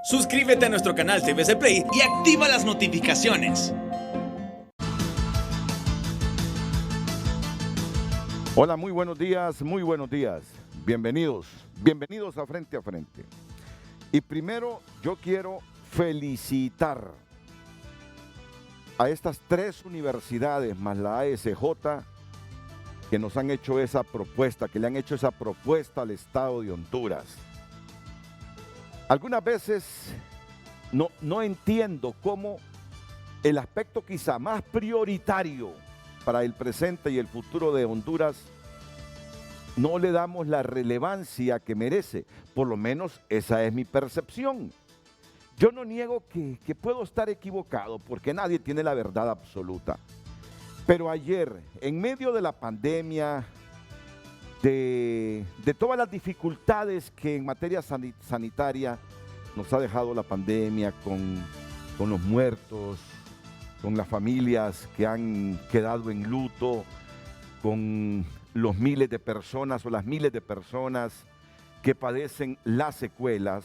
Suscríbete a nuestro canal TVC Play y activa las notificaciones. Hola, muy buenos días, muy buenos días. Bienvenidos a Frente a Frente. Y primero yo quiero felicitar a estas 3 universidades más la ASJ que nos han hecho esa propuesta, que le han hecho esa propuesta al Estado de Honduras. Algunas veces no entiendo cómo el aspecto quizá más prioritario para el presente y el futuro de Honduras no le damos la relevancia que merece. Por lo menos esa es mi percepción. Yo no niego que puedo estar equivocado porque nadie tiene la verdad absoluta. Pero ayer, en medio de la pandemia, de todas las dificultades que en materia sanitaria nos ha dejado la pandemia con los muertos, con las familias que han quedado en luto, con los miles de personas o las miles de personas que padecen las secuelas,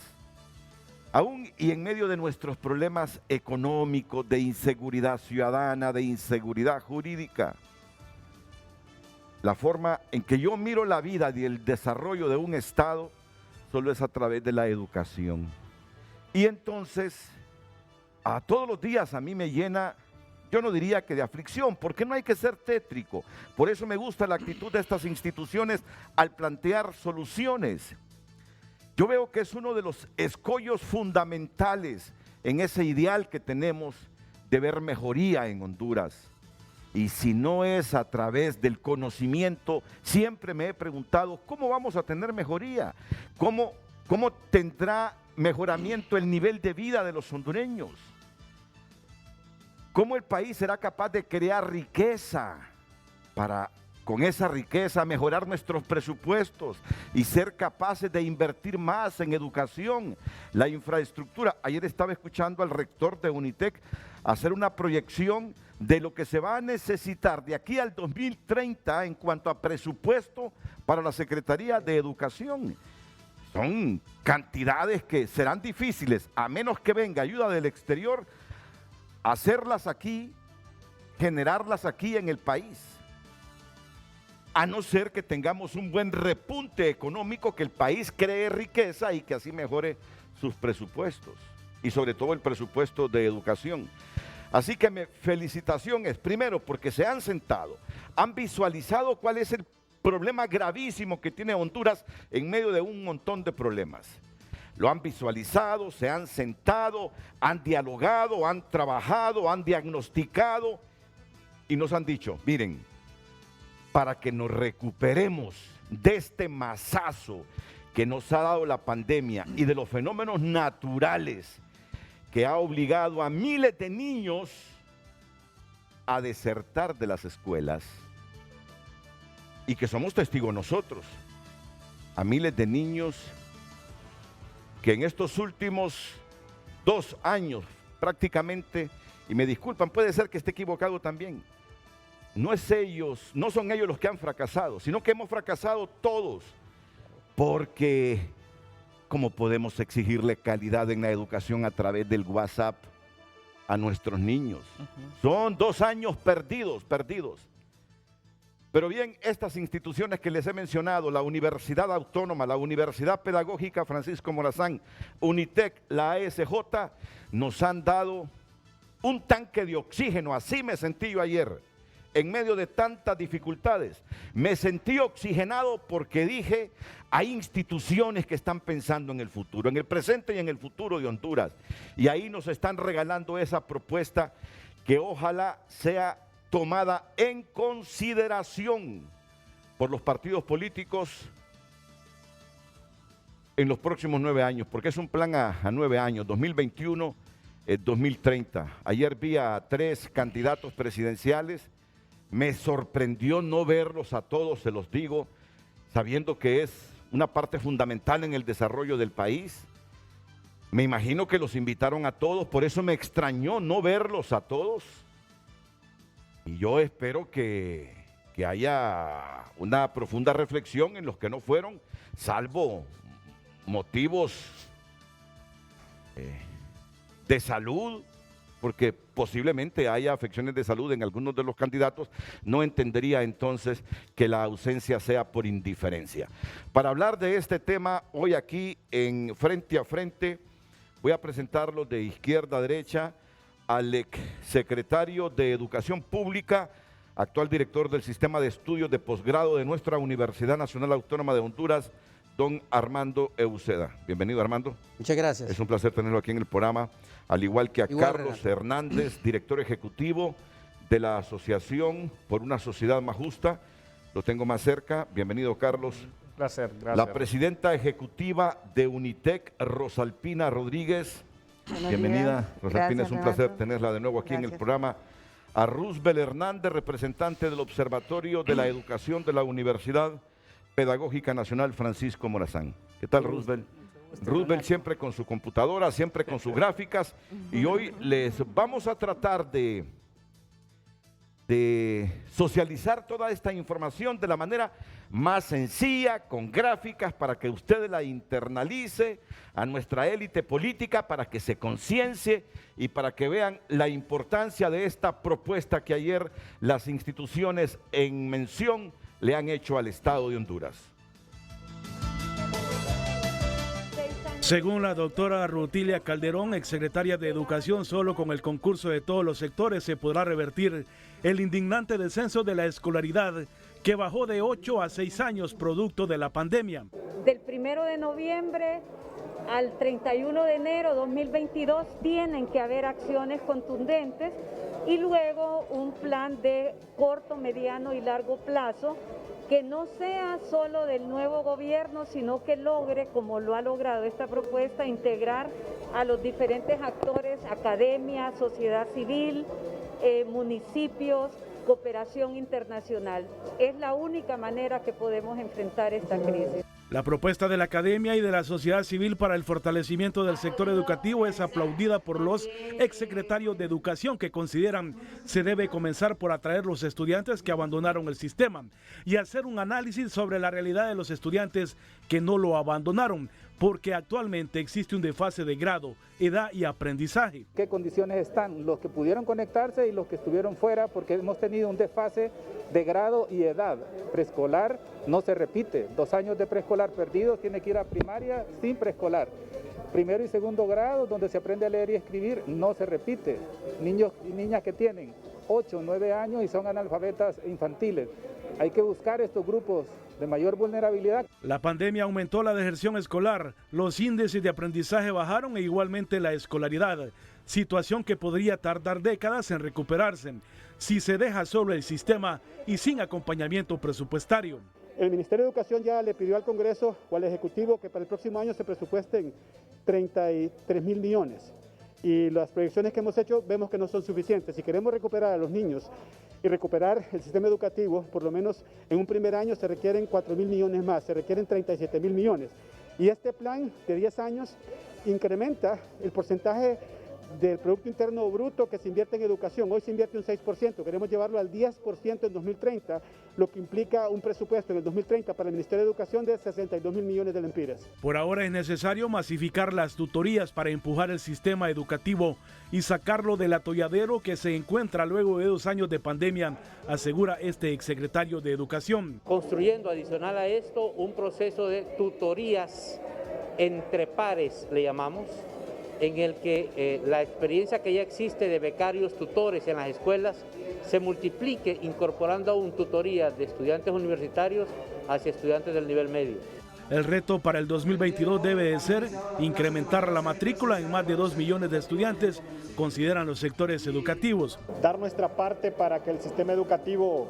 aún y en medio de nuestros problemas económicos, de inseguridad ciudadana, de inseguridad jurídica. La forma en que yo miro la vida y el desarrollo de un Estado solo es a través de la educación. Y entonces, a todos los días a mí me llena, yo no diría que de aflicción, porque no hay que ser tétrico. Por eso me gusta la actitud de estas instituciones al plantear soluciones. Yo veo que es uno de los escollos fundamentales en ese ideal que tenemos de ver mejoría en Honduras. Y si no es a través del conocimiento, siempre me he preguntado, ¿cómo vamos a tener mejoría? ¿Cómo tendrá mejoramiento el nivel de vida de los hondureños? ¿Cómo el país será capaz de crear riqueza para, con esa riqueza, mejorar nuestros presupuestos y ser capaces de invertir más en educación, la infraestructura? Ayer estaba escuchando al rector de UNITEC hacer una proyección de lo que se va a necesitar de aquí al 2030 en cuanto a presupuesto para la Secretaría de Educación. Son cantidades que serán difíciles, a menos que venga ayuda del exterior, hacerlas aquí, generarlas aquí en el país. A no ser que tengamos un buen repunte económico, que el país cree riqueza y que así mejore sus presupuestos. Y sobre todo el presupuesto de educación. Así que felicitaciones, primero porque se han sentado, han visualizado cuál es el problema gravísimo que tiene Honduras en medio de un montón de problemas. Lo han visualizado, se han sentado, han dialogado, han trabajado, han diagnosticado y nos han dicho, miren, para que nos recuperemos de este mazazo que nos ha dado la pandemia y de los fenómenos naturales que ha obligado a miles de niños a desertar de las escuelas y que somos testigos nosotros, a miles de niños que en estos últimos 2 años prácticamente, y me disculpan, puede ser que esté equivocado también, no son ellos los que han fracasado, sino que hemos fracasado todos, porque ¿cómo podemos exigirle calidad en la educación a través del WhatsApp a nuestros niños? Son 2 años perdidos. Pero bien, estas instituciones que les he mencionado, la Universidad Autónoma, la Universidad Pedagógica Francisco Morazán, UNITEC, la ASJ, nos han dado un tanque de oxígeno. Así me sentí yo ayer, en medio de tantas dificultades. Me sentí oxigenado porque dije, hay instituciones que están pensando en el futuro, en el presente y en el futuro de Honduras. Y ahí nos están regalando esa propuesta que ojalá sea tomada en consideración por los partidos políticos en los próximos 9 años, porque es un plan a 9 años, 2021, 2030. Ayer vi a 3 candidatos presidenciales. Me sorprendió no verlos a todos, se los digo, sabiendo que es una parte fundamental en el desarrollo del país. Me imagino que los invitaron a todos, por eso me extrañó no verlos a todos. Y yo espero que haya una profunda reflexión en los que no fueron, salvo motivos de salud, porque posiblemente haya afecciones de salud en algunos de los candidatos, no entendería entonces que la ausencia sea por indiferencia. Para hablar de este tema, hoy aquí en Frente a Frente, voy a presentarlos de izquierda a derecha al exsecretario de Educación Pública, actual director del Sistema de Estudios de Posgrado de nuestra Universidad Nacional Autónoma de Honduras, don Armando Euseda. Bienvenido, Armando. Muchas gracias. Es un placer tenerlo aquí en el programa, al igual que a Carlos Renato Hernández, director ejecutivo de la Asociación por una Sociedad Más Justa. Lo tengo más cerca. Bienvenido, Carlos. Un placer, gracias. La presidenta ejecutiva de Unitec, Rosalpina Rodríguez. Bienvenida, Rosalpina, es un placer tenerla de nuevo aquí en el programa. A Roosevelt Hernández, representante del Observatorio de la Educación de la Universidad Pedagógica Nacional Francisco Morazán. ¿Qué tal, Roosevelt? Roosevelt siempre con su computadora, siempre con sus gráficas, y hoy les vamos a tratar de socializar toda esta información de la manera más sencilla, con gráficas, para que usted la internalice a nuestra élite política, para que se conciencie y para que vean la importancia de esta propuesta que ayer las instituciones en mención le han hecho al Estado de Honduras. Según la doctora Rutilia Calderón, exsecretaria de Educación, solo con el concurso de todos los sectores se podrá revertir el indignante descenso de la escolaridad que bajó de 8 a 6 años producto de la pandemia. Del 1 de noviembre al 31 de enero 2022 tienen que haber acciones contundentes y luego un plan de corto, mediano y largo plazo que no sea solo del nuevo gobierno, sino que logre, como lo ha logrado esta propuesta, integrar a los diferentes actores, academia, sociedad civil, municipios, cooperación internacional. Es la única manera que podemos enfrentar esta crisis. La propuesta de la academia y de la sociedad civil para el fortalecimiento del sector educativo es aplaudida por los exsecretarios de Educación, que consideran se debe comenzar por atraer los estudiantes que abandonaron el sistema y hacer un análisis sobre la realidad de los estudiantes que no lo abandonaron, porque actualmente existe un desfase de grado, edad y aprendizaje. ¿Qué condiciones están los que pudieron conectarse y los que estuvieron fuera? Porque hemos tenido un desfase de grado y edad. Preescolar no se repite, 2 años de preescolar perdidos, tiene que ir a primaria sin preescolar. Primero y segundo grado, donde se aprende a leer y escribir, no se repite. Niños y niñas que tienen 8 o 9 años y son analfabetas infantiles. Hay que buscar estos grupos de mayor vulnerabilidad. La pandemia aumentó la deserción escolar, los índices de aprendizaje bajaron e igualmente la escolaridad, situación que podría tardar décadas en recuperarse si se deja solo el sistema y sin acompañamiento presupuestario. El Ministerio de Educación ya le pidió al Congreso o al Ejecutivo que para el próximo año se presupuesten 33.000 millones. Y las proyecciones que hemos hecho vemos que no son suficientes. Si queremos recuperar a los niños y recuperar el sistema educativo, por lo menos en un primer año se requieren 4.000 millones más, se requieren 37.000 millones. Y este plan de 10 años incrementa el porcentaje del Producto Interno Bruto que se invierte en educación. Hoy se invierte un 6%, queremos llevarlo al 10% en 2030, lo que implica un presupuesto en el 2030 para el Ministerio de Educación de 62.000 millones de lempiras. Por ahora es necesario masificar las tutorías para empujar el sistema educativo y sacarlo del atolladero que se encuentra luego de 2 años de pandemia, asegura este exsecretario de Educación. Construyendo adicional a esto un proceso de tutorías entre pares, le llamamos, en el que la experiencia que ya existe de becarios tutores en las escuelas se multiplique incorporando aún tutorías de estudiantes universitarios hacia estudiantes del nivel medio. El reto para el 2022 debe de ser incrementar la matrícula en más de 2 millones de estudiantes, consideran los sectores educativos. Dar nuestra parte para que el sistema educativo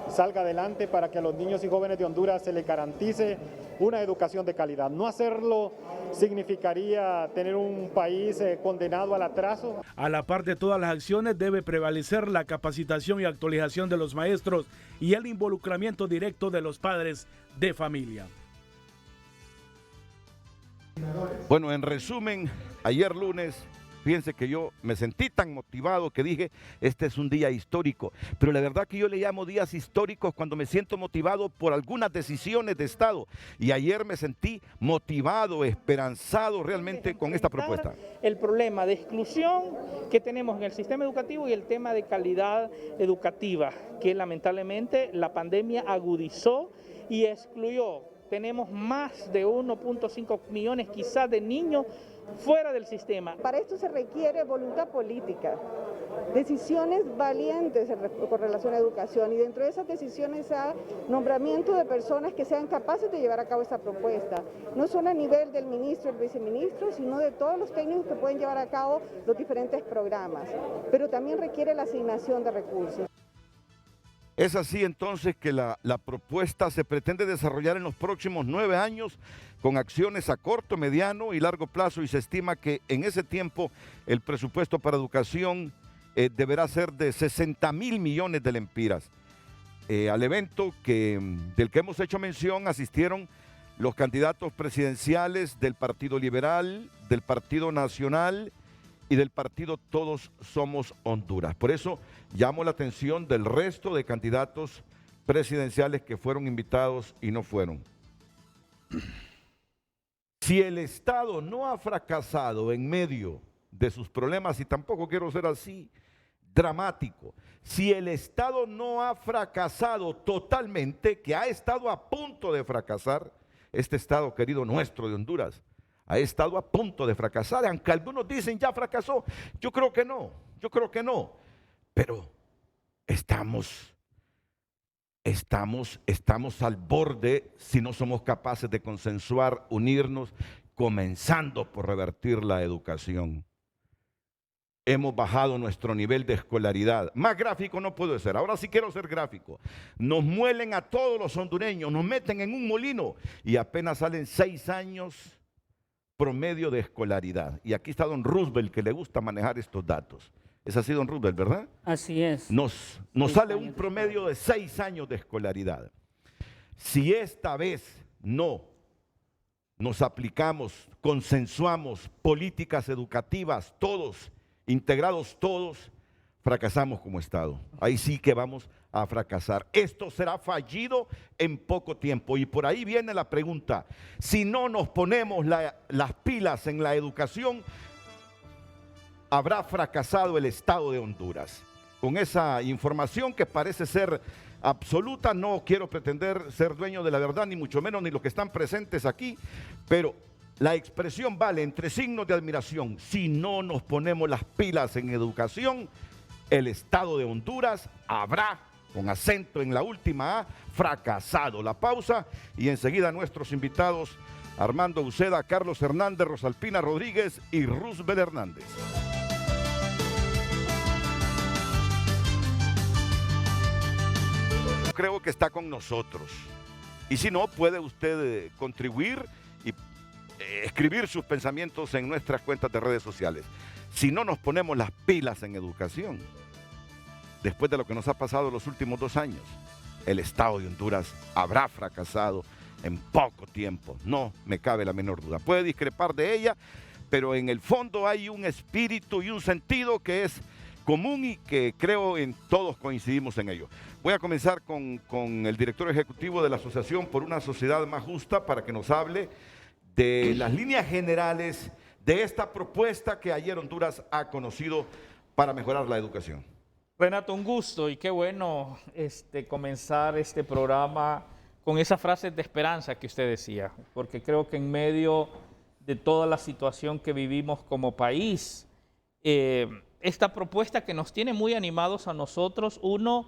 salga adelante, para que a los niños y jóvenes de Honduras se les garantice una educación de calidad. No hacerlo significaría tener un país condenado al atraso. A la par de todas las acciones debe prevalecer la capacitación y actualización de los maestros y el involucramiento directo de los padres de familia. Bueno, en resumen, ayer lunes Fíjense que yo me sentí tan motivado que dije, este es un día histórico. Pero la verdad que yo le llamo días históricos cuando me siento motivado por algunas decisiones de Estado. Y ayer me sentí motivado, esperanzado realmente con esta propuesta. El problema de exclusión que tenemos en el sistema educativo y el tema de calidad educativa, que lamentablemente la pandemia agudizó y excluyó. Tenemos más de 1.5 millones quizás de niños fuera del sistema. Para esto se requiere voluntad política, decisiones valientes con relación a educación, y dentro de esas decisiones hay nombramiento de personas que sean capaces de llevar a cabo esta propuesta, no solo a nivel del ministro y el viceministro, sino de todos los técnicos que pueden llevar a cabo los diferentes programas, pero también requiere la asignación de recursos. Es así entonces que la propuesta se pretende desarrollar en los próximos 9 años con acciones a corto, mediano y largo plazo, y se estima que en ese tiempo el presupuesto para educación deberá ser de 60.000 millones de lempiras. Al evento del que hemos hecho mención asistieron los candidatos presidenciales del Partido Liberal, del Partido Nacional y del partido Todos Somos Honduras. Por eso llamo la atención del resto de candidatos presidenciales que fueron invitados y no fueron. Si el Estado no ha fracasado en medio de sus problemas, y tampoco quiero ser así dramático, si el Estado no ha fracasado totalmente, que ha estado a punto de fracasar, este Estado querido nuestro de Honduras, ha estado a punto de fracasar, aunque algunos dicen ya fracasó. Yo creo que no, pero estamos al borde si no somos capaces de consensuar, unirnos, comenzando por revertir la educación. Hemos bajado nuestro nivel de escolaridad. Más gráfico no puedo ser. Ahora sí quiero ser gráfico. Nos muelen a todos los hondureños, nos meten en un molino y apenas salen 6 años promedio de escolaridad. Y aquí está don Roosevelt, que le gusta manejar estos datos. Es así, don Roosevelt, ¿verdad? Así es. Nos sale un promedio de 6 años de escolaridad. Si esta vez no nos aplicamos, consensuamos políticas educativas, todos, integrados todos, fracasamos como Estado. Ahí sí que vamos a fracasar. Esto será fallido en poco tiempo. Y por ahí viene la pregunta: si no nos ponemos las pilas en la educación, ¿habrá fracasado el Estado de Honduras? Con esa información que parece ser absoluta, no quiero pretender ser dueño de la verdad, ni mucho menos ni los que están presentes aquí, pero la expresión vale entre signos de admiración. Si no nos ponemos las pilas en educación, el Estado de Honduras habrá, con acento en la última A, fracasado. La pausa y enseguida nuestros invitados Armando Uceda, Carlos Hernández, Rosalpina Rodríguez y Roosevelt Hernández. Creo que está con nosotros, y si no, puede usted contribuir y escribir sus pensamientos en nuestras cuentas de redes sociales. Si no nos ponemos las pilas en educación, después de lo que nos ha pasado los últimos 2 años, el Estado de Honduras habrá fracasado en poco tiempo, no me cabe la menor duda. Puede discrepar de ella, pero en el fondo hay un espíritu y un sentido que es común y que creo en todos coincidimos en ello. Voy a comenzar con el director ejecutivo de la Asociación por una Sociedad Más Justa para que nos hable de las líneas generales de esta propuesta que ayer Honduras ha conocido para mejorar la educación. Renato, un gusto y qué bueno comenzar este programa con esas frases de esperanza que usted decía, porque creo que en medio de toda la situación que vivimos como país, esta propuesta que nos tiene muy animados a nosotros, uno,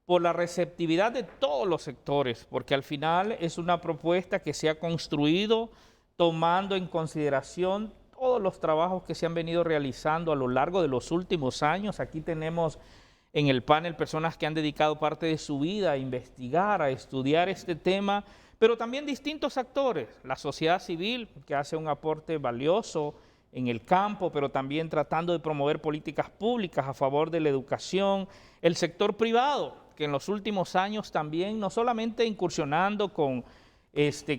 por la receptividad de todos los sectores, porque al final es una propuesta que se ha construido tomando en consideración todos los trabajos que se han venido realizando a lo largo de los últimos años. Aquí tenemos en el panel personas que han dedicado parte de su vida a investigar, a estudiar este tema, pero también distintos actores, la sociedad civil, que hace un aporte valioso en el campo, pero también tratando de promover políticas públicas a favor de la educación, el sector privado, que en los últimos años también, no solamente incursionando con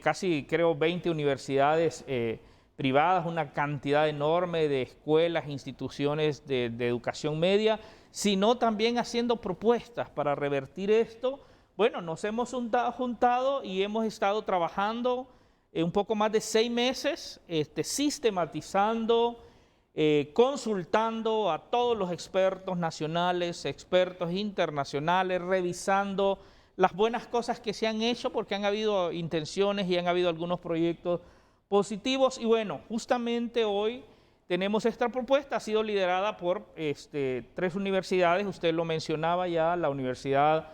casi creo 20 universidades privadas, una cantidad enorme de escuelas, instituciones de educación media, sino también haciendo propuestas para revertir esto. Bueno, nos hemos juntado y hemos estado trabajando un poco más de 6 meses, sistematizando, consultando a todos los expertos nacionales, expertos internacionales, revisando las buenas cosas que se han hecho, porque han habido intenciones y han habido algunos proyectos positivos. Y bueno, justamente hoy tenemos esta propuesta, ha sido liderada por 3 universidades, usted lo mencionaba ya, la Universidad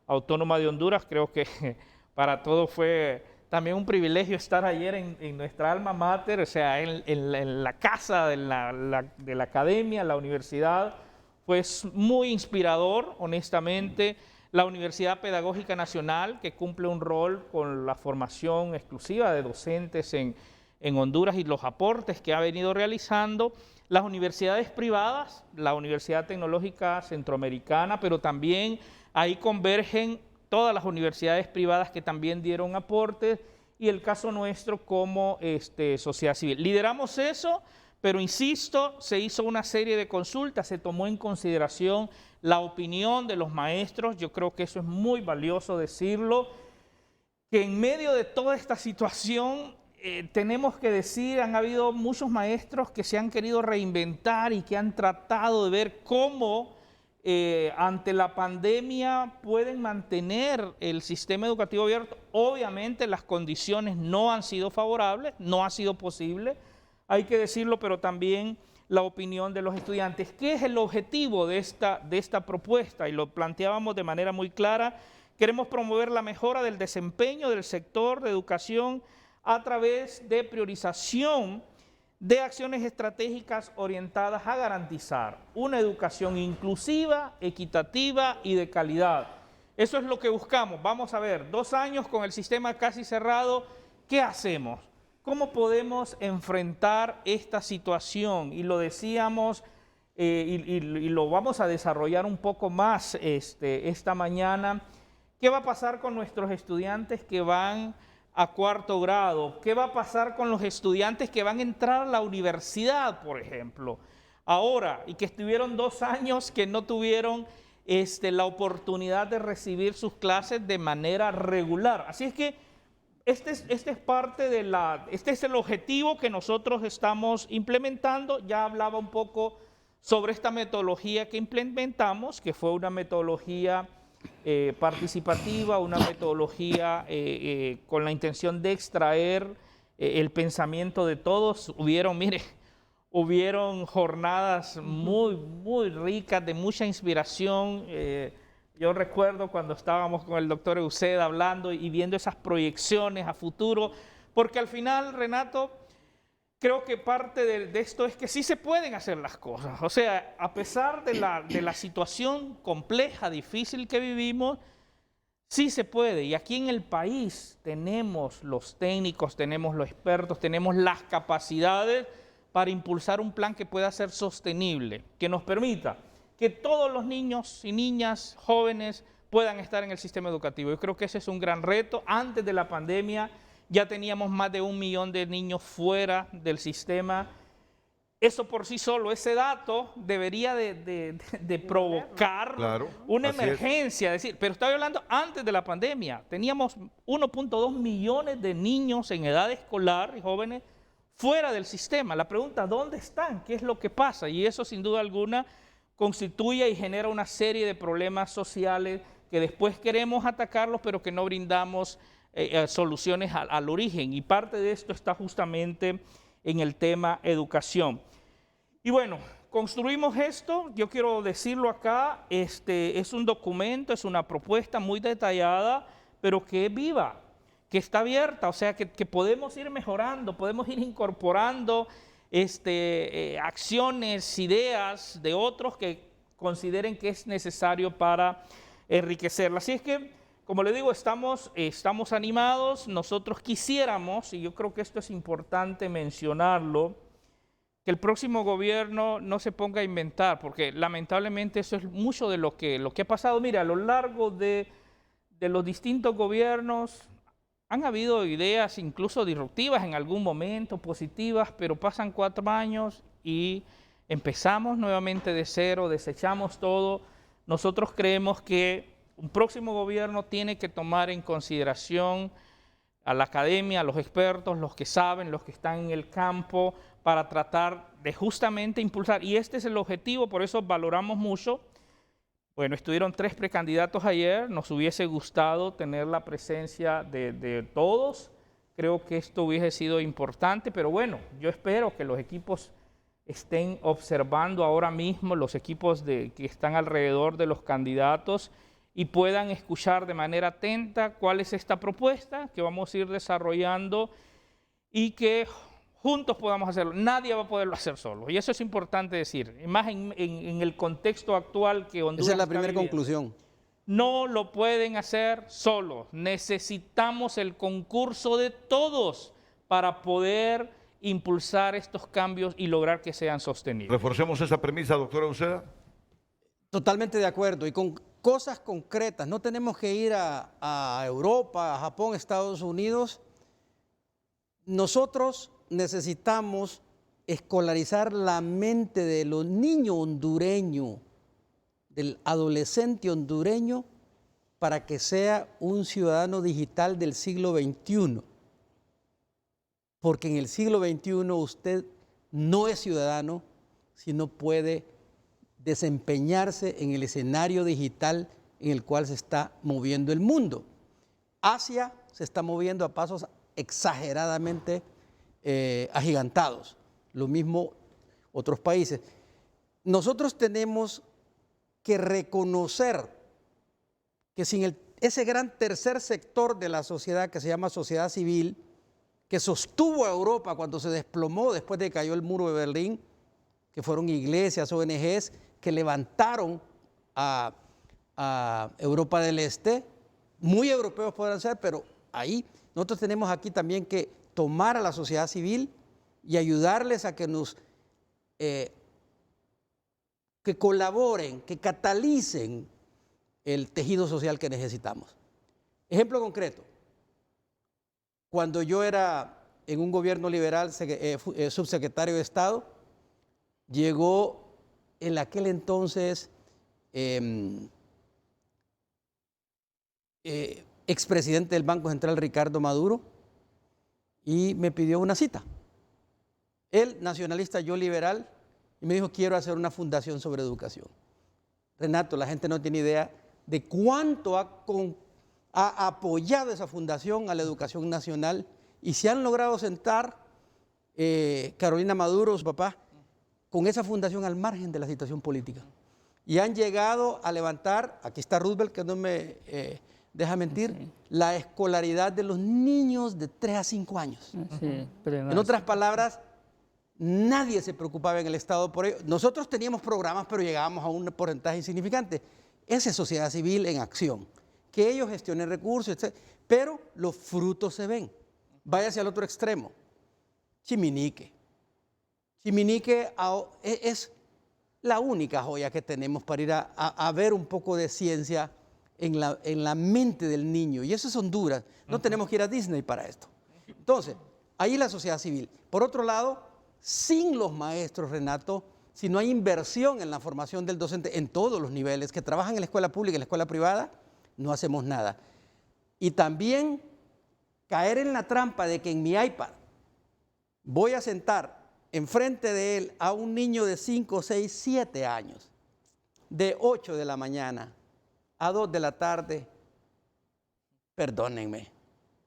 Autónoma de Honduras. Creo que para todos fue también un privilegio estar ayer en nuestra alma mater, o sea, en la casa de la academia, la universidad. Fue muy inspirador, honestamente. La Universidad Pedagógica Nacional, que cumple un rol con la formación exclusiva de docentes en Honduras y los aportes que ha venido realizando. Las universidades privadas, la Universidad Tecnológica Centroamericana, pero también ahí convergen todas las universidades privadas que también dieron aportes, y el caso nuestro como sociedad civil. Lideramos eso, pero insisto, se hizo una serie de consultas, se tomó en consideración la opinión de los maestros. Yo creo que eso es muy valioso decirlo, que en medio de toda esta situación tenemos que decir, han habido muchos maestros que se han querido reinventar y que han tratado de ver cómo ante la pandemia pueden mantener el sistema educativo abierto. Obviamente las condiciones no han sido favorables, no ha sido posible, hay que decirlo, pero también la opinión de los estudiantes. ¿Qué es el objetivo de esta propuesta? Y lo planteábamos de manera muy clara. Queremos promover la mejora del desempeño del sector de educación a través de priorización de acciones estratégicas orientadas a garantizar una educación inclusiva, equitativa y de calidad. Eso es lo que buscamos. Vamos a ver, 2 años con el sistema casi cerrado, ¿qué hacemos? ¿Cómo podemos enfrentar esta situación? Y lo decíamos y lo vamos a desarrollar un poco más esta mañana. ¿Qué va a pasar con nuestros estudiantes que van a 4º grado? ¿Qué va a pasar con los estudiantes que van a entrar a la universidad, por ejemplo, ahora, y que estuvieron 2 años que no tuvieron la oportunidad de recibir sus clases de manera regular? Así es que este es el objetivo que nosotros estamos implementando. Ya hablaba un poco sobre esta metodología que implementamos, que fue una metodología participativa, una metodología con la intención de extraer el pensamiento de todos. Hubieron jornadas muy, muy ricas, de mucha inspiración. Yo recuerdo cuando estábamos con el doctor Euseda hablando y viendo esas proyecciones a futuro, porque al final, Renato, creo que parte de esto es que sí se pueden hacer las cosas. O sea, a pesar de la situación compleja, difícil que vivimos, sí se puede. Y aquí en el país tenemos los técnicos, tenemos los expertos, tenemos las capacidades para impulsar un plan que pueda ser sostenible, que nos permita que todos los niños y niñas, jóvenes, puedan estar en el sistema educativo. Yo creo que ese es un gran reto. Antes de la pandemia ya teníamos más de 1 millón de niños fuera del sistema. Eso por sí solo, ese dato debería de provocar una emergencia. Pero estoy hablando antes de la pandemia. Teníamos 1.2 millones de niños en edad escolar y jóvenes fuera del sistema. La pregunta, ¿dónde están? ¿Qué es lo que pasa? Y eso sin duda alguna constituye y genera una serie de problemas sociales que después queremos atacarlos, pero que no brindamos soluciones al origen. Y parte de esto está justamente en el tema educación. Y bueno, construimos esto, yo quiero decirlo acá, es un documento, es una propuesta muy detallada, pero que es viva, que está abierta, o sea que podemos ir mejorando, podemos ir incorporando acciones, ideas de otros que consideren que es necesario para enriquecerla. Así es que, como le digo, estamos animados. Nosotros quisiéramos, y yo creo que esto es importante mencionarlo, que el próximo gobierno no se ponga a inventar, porque lamentablemente eso es mucho de lo que ha pasado. Mira, a lo largo de los distintos gobiernos Han habido ideas incluso disruptivas en algún momento, positivas, pero pasan 4 años y empezamos nuevamente de cero, desechamos todo. Nosotros creemos que un próximo gobierno tiene que tomar en consideración a la academia, a los expertos, los que saben, los que están en el campo, para tratar de justamente impulsar. Y este es el objetivo, por eso valoramos mucho. Bueno, estuvieron 3 precandidatos ayer, nos hubiese gustado tener la presencia de todos. Creo que esto hubiese sido importante, pero bueno, yo espero que los equipos estén observando ahora mismo, los equipos que están alrededor de los candidatos, y puedan escuchar de manera atenta cuál es esta propuesta que vamos a ir desarrollando y que juntos podamos hacerlo. Nadie va a poderlo hacer solo, y eso es importante decir, más en el contexto actual que Honduras. Esa es la primera conclusión. No lo pueden hacer solos. Necesitamos el concurso de todos para poder impulsar estos cambios y lograr que sean sostenibles. Reforcemos esa premisa, doctora Uceda. Totalmente de acuerdo, y con cosas concretas. No tenemos que ir a Europa, a Japón, Estados Unidos. Nosotros necesitamos escolarizar la mente de los niños hondureños, del adolescente hondureño, para que sea un ciudadano digital del siglo XXI. Porque en el siglo XXI usted no es ciudadano si no puede desempeñarse en el escenario digital en el cual se está moviendo el mundo. Asia se está moviendo a pasos exageradamente agigantados, lo mismo otros países. Nosotros tenemos que reconocer que sin ese gran tercer sector de la sociedad que se llama sociedad civil, que sostuvo a Europa cuando se desplomó después de que cayó el muro de Berlín, que fueron iglesias, ONGs, que levantaron a Europa del Este, muy europeos podrán ser, pero ahí nosotros tenemos aquí también que tomar a la sociedad civil y ayudarles a que que colaboren, que catalicen el tejido social que necesitamos. Ejemplo concreto, cuando yo era en un gobierno liberal subsecretario de Estado, llegó en aquel entonces expresidente del Banco Central, Ricardo Maduro, y me pidió una cita. Él, nacionalista, yo liberal, y me dijo, quiero hacer una fundación sobre educación. Renato, la gente no tiene idea de cuánto ha apoyado esa fundación a la educación nacional, y se han logrado sentar Carolina Maduro, su papá, con esa fundación al margen de la situación política. Y han llegado a levantar, aquí está Roosevelt, que no me deja mentir, sí, la escolaridad de los niños de 3 a 5 años. Sí, en otras palabras, nadie se preocupaba en el Estado por ello. Nosotros teníamos programas, pero llegábamos a un porcentaje insignificante. Esa es sociedad civil en acción. Que ellos gestionen recursos, etc. Pero los frutos se ven. Váyase al otro extremo. Chiminique. Chiminique es la única joya que tenemos para ir a ver un poco de ciencia en la mente del niño. Y eso es Honduras. No tenemos que ir a Disney para esto. Entonces, ahí la sociedad civil. Por otro lado, sin los maestros, Renato, si no hay inversión en la formación del docente en todos los niveles, que trabajan en la escuela pública y en la escuela privada, no hacemos nada. Y también caer en la trampa de que en mi iPad voy a sentar enfrente de él a un niño de 5, 6, 7 años, de 8 de la mañana a 2 de la tarde, perdónenme,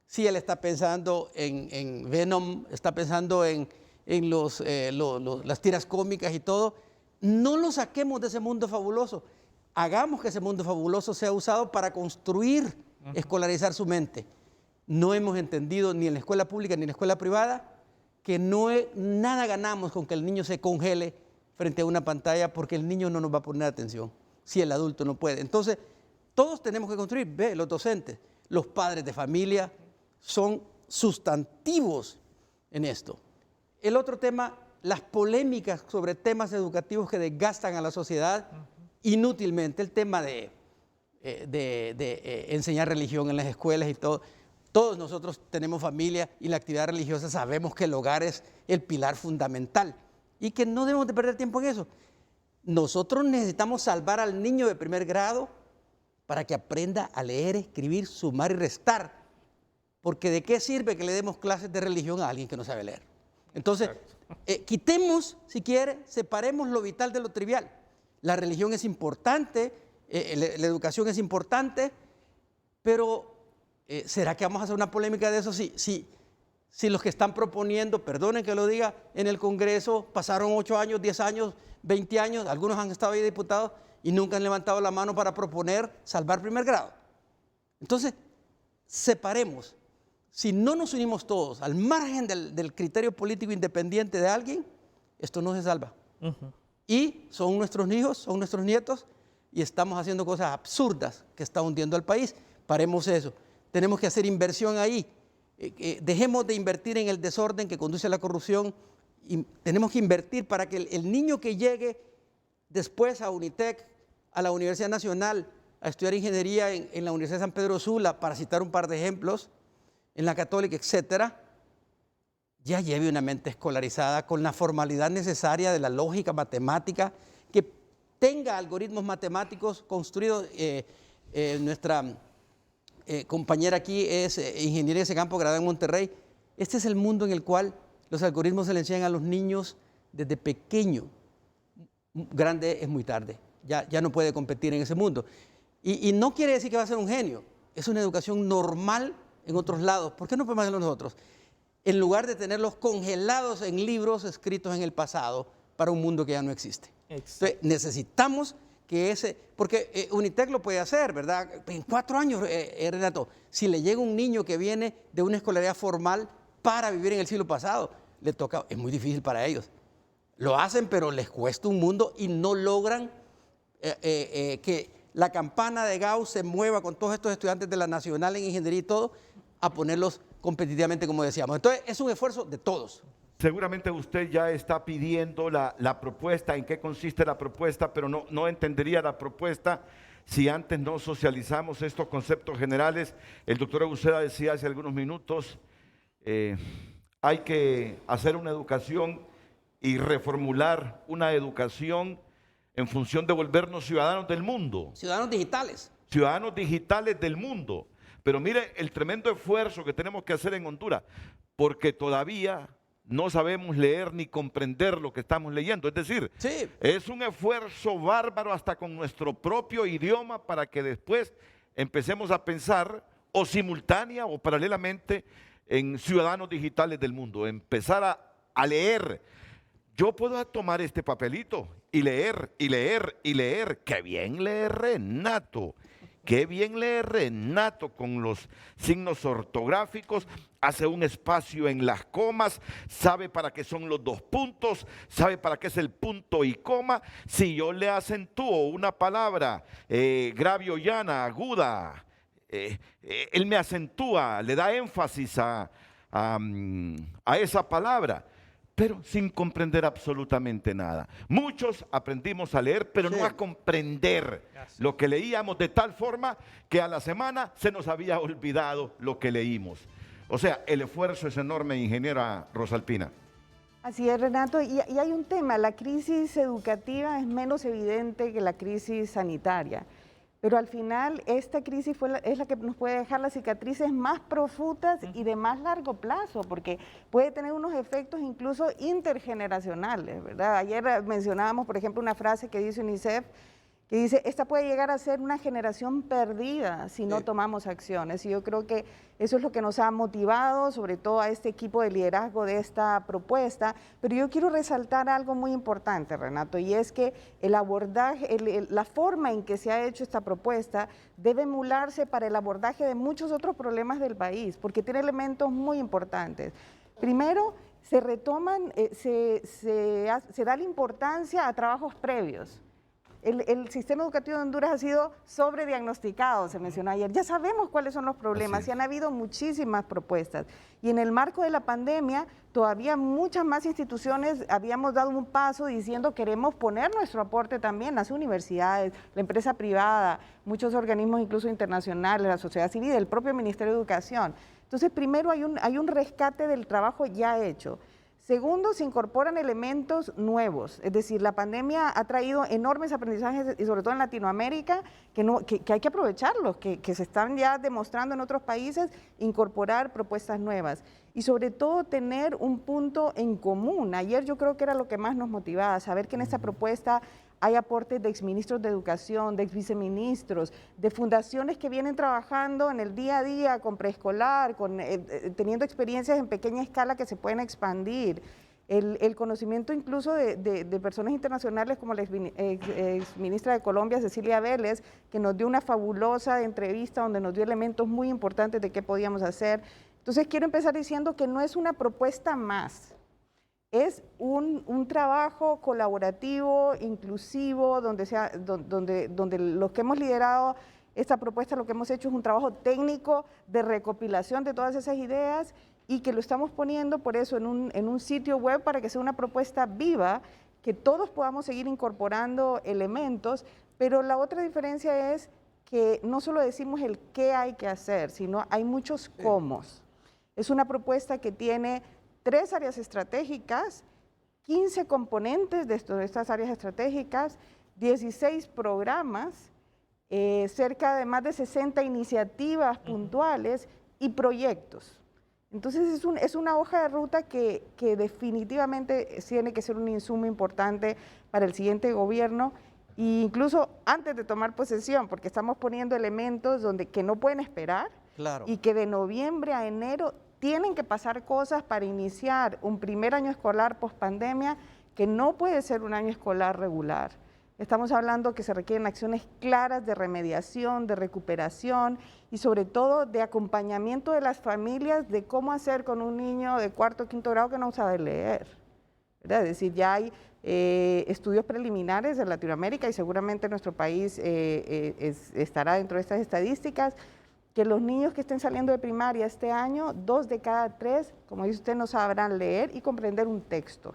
si él está pensando en Venom, está pensando en las tiras cómicas y todo, no lo saquemos de ese mundo fabuloso. Hagamos que ese mundo fabuloso sea usado para construir, escolarizar su mente. No hemos entendido ni en la escuela pública ni en la escuela privada que nada ganamos con que el niño se congele frente a una pantalla, porque el niño no nos va a poner atención si el adulto no puede. Entonces, todos tenemos que construir. Ve, los docentes, los padres de familia son sustantivos en esto. El otro tema, las polémicas sobre temas educativos que desgastan a la sociedad inútilmente. El tema de enseñar religión en las escuelas y todo. Todos nosotros tenemos familia y la actividad religiosa sabemos que el hogar es el pilar fundamental y que no debemos de perder tiempo en eso. Nosotros necesitamos salvar al niño de primer grado para que aprenda a leer, escribir, sumar y restar. Porque ¿de qué sirve que le demos clases de religión a alguien que no sabe leer? Entonces, quitemos, si quiere, separemos lo vital de lo trivial. La religión es importante, la educación es importante, pero ¿será que vamos a hacer una polémica de eso? Si los que están proponiendo, perdonen que lo diga, en el Congreso pasaron 8 años, 10 años, 20 años, algunos han estado ahí diputados y nunca han levantado la mano para proponer salvar primer grado. Entonces, separemos. Si no nos unimos todos al margen del criterio político independiente de alguien, esto no se salva. Y son nuestros hijos, son nuestros nietos, y estamos haciendo cosas absurdas que están hundiendo al país. Paremos eso. Tenemos que hacer inversión ahí. Dejemos de invertir en el desorden que conduce a la corrupción. Y tenemos que invertir para que el niño que llegue después a UNITEC, a la Universidad Nacional, a estudiar ingeniería en la Universidad de San Pedro Sula, para citar un par de ejemplos, en la Católica, etcétera, ya lleve una mente escolarizada con la formalidad necesaria de la lógica matemática, que tenga algoritmos matemáticos construidos. Nuestra compañera aquí es ingeniera de ese campo, graduada en Monterrey. Este es el mundo en el cual los algoritmos se le enseñan a los niños desde pequeño. Grande es muy tarde, ya no puede competir en ese mundo. Y no quiere decir que va a ser un genio, es una educación normal en otros lados. ¿Por qué no podemos hacerlo nosotros? En lugar de tenerlos congelados en libros escritos en el pasado para un mundo que ya no existe. Entonces, necesitamos que porque UNITEC lo puede hacer, ¿verdad? En 4 años, Renato, si le llega un niño que viene de una escolaridad formal para vivir en el siglo pasado, es muy difícil para ellos. Lo hacen, pero les cuesta un mundo y no logran que la campana de Gauss se mueva con todos estos estudiantes de la Nacional en Ingeniería y todo, a ponerlos competitivamente, como decíamos. Entonces, es un esfuerzo de todos. Seguramente usted ya está pidiendo la propuesta, en qué consiste la propuesta, pero no entendería la propuesta si antes no socializamos estos conceptos generales. El doctor Uceda decía hace algunos minutos, hay que hacer una educación y reformular una educación en función de volvernos ciudadanos del mundo. Ciudadanos digitales. Ciudadanos digitales del mundo. Pero mire el tremendo esfuerzo que tenemos que hacer en Honduras, porque todavía no sabemos leer ni comprender lo que estamos leyendo. Es decir, sí, es un esfuerzo bárbaro hasta con nuestro propio idioma para que después empecemos a pensar o simultánea o paralelamente en ciudadanos digitales del mundo. Empezar a leer. Yo puedo tomar este papelito y leer, y leer, y leer. ¡Qué bien lee Renato! ¡Qué bien lee Renato con los signos ortográficos! Hace un espacio en las comas, sabe para qué son los 2 puntos, sabe para qué es el punto y coma. Si yo le acentúo una palabra grave o llana, aguda, él me acentúa, le da énfasis a esa palabra, pero sin comprender absolutamente nada. Muchos aprendimos a leer, pero no a comprender lo que leíamos, de tal forma que a la semana se nos había olvidado lo que leímos. O sea, el esfuerzo es enorme, ingeniera Rosalpina. Así es, Renato, y hay un tema, la crisis educativa es menos evidente que la crisis sanitaria. Pero al final esta crisis es la que nos puede dejar las cicatrices más profundas y de más largo plazo, porque puede tener unos efectos incluso intergeneracionales, ¿verdad? Ayer mencionábamos, por ejemplo, una frase que dice UNICEF, que dice, esta puede llegar a ser una generación perdida si no tomamos acciones. Y yo creo que eso es lo que nos ha motivado, sobre todo a este equipo de liderazgo de esta propuesta. Pero yo quiero resaltar algo muy importante, Renato, y es que el abordaje, la forma en que se ha hecho esta propuesta debe emularse para el abordaje de muchos otros problemas del país, porque tiene elementos muy importantes. Primero, se retoman, se da la importancia a trabajos previos. El sistema educativo de Honduras ha sido sobrediagnosticado, se mencionó ayer. Ya sabemos cuáles son los problemas y han habido muchísimas propuestas. Y en el marco de la pandemia, todavía muchas más instituciones habíamos dado un paso diciendo queremos poner nuestro aporte también, las universidades, la empresa privada, muchos organismos incluso internacionales, la sociedad civil, el propio Ministerio de Educación. Entonces, primero hay un rescate del trabajo ya hecho. Segundo, se incorporan elementos nuevos, es decir, la pandemia ha traído enormes aprendizajes, y sobre todo en Latinoamérica, que hay que aprovecharlos, que se están ya demostrando en otros países, incorporar propuestas nuevas y sobre todo tener un punto en común. Ayer yo creo que era lo que más nos motivaba, saber que en esta propuesta hay aportes de exministros de educación, de exviceministros, de fundaciones que vienen trabajando en el día a día con preescolar, teniendo experiencias en pequeña escala que se pueden expandir. El conocimiento incluso de personas internacionales como la exministra de Colombia, Cecilia Vélez, que nos dio una fabulosa entrevista donde nos dio elementos muy importantes de qué podíamos hacer. Entonces quiero empezar diciendo que no es una propuesta más. Es un trabajo colaborativo, inclusivo, donde los que hemos liderado esta propuesta, lo que hemos hecho es un trabajo técnico de recopilación de todas esas ideas y que lo estamos poniendo por eso en un sitio web para que sea una propuesta viva, que todos podamos seguir incorporando elementos, pero la otra diferencia es que no solo decimos el qué hay que hacer, sino hay muchos cómo. Es una propuesta que tiene 3 áreas estratégicas, 15 componentes de estas áreas estratégicas, 16 programas, cerca de más de 60 iniciativas puntuales y proyectos. Entonces es una hoja de ruta que definitivamente tiene que ser un insumo importante para el siguiente gobierno, e incluso antes de tomar posesión, porque estamos poniendo elementos que no pueden esperar, claro, y que de noviembre a enero tienen que pasar cosas para iniciar un primer año escolar post pandemia que no puede ser un año escolar regular. Estamos hablando que se requieren acciones claras de remediación, de recuperación y sobre todo de acompañamiento de las familias de cómo hacer con un niño de 4º o 5º grado que no sabe leer, ¿verdad? Es decir, ya hay estudios preliminares de Latinoamérica y seguramente nuestro país estará dentro de estas estadísticas, que los niños que estén saliendo de primaria este año, 2 de cada 3, como dice usted, no sabrán leer y comprender un texto.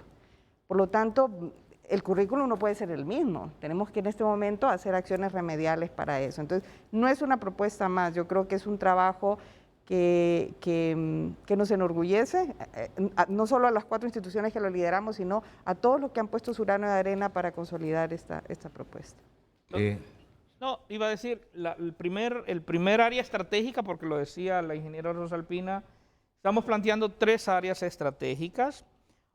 Por lo tanto, el currículum no puede ser el mismo. Tenemos que en este momento hacer acciones remediales para eso. Entonces, no es una propuesta más, yo creo que es un trabajo que nos enorgullece, no solo a las 4 instituciones que lo lideramos, sino a todos los que han puesto su grano de arena para consolidar esta propuesta. No, iba a decir, el primer área estratégica, porque lo decía la ingeniera Rosalpina, estamos planteando 3 áreas estratégicas.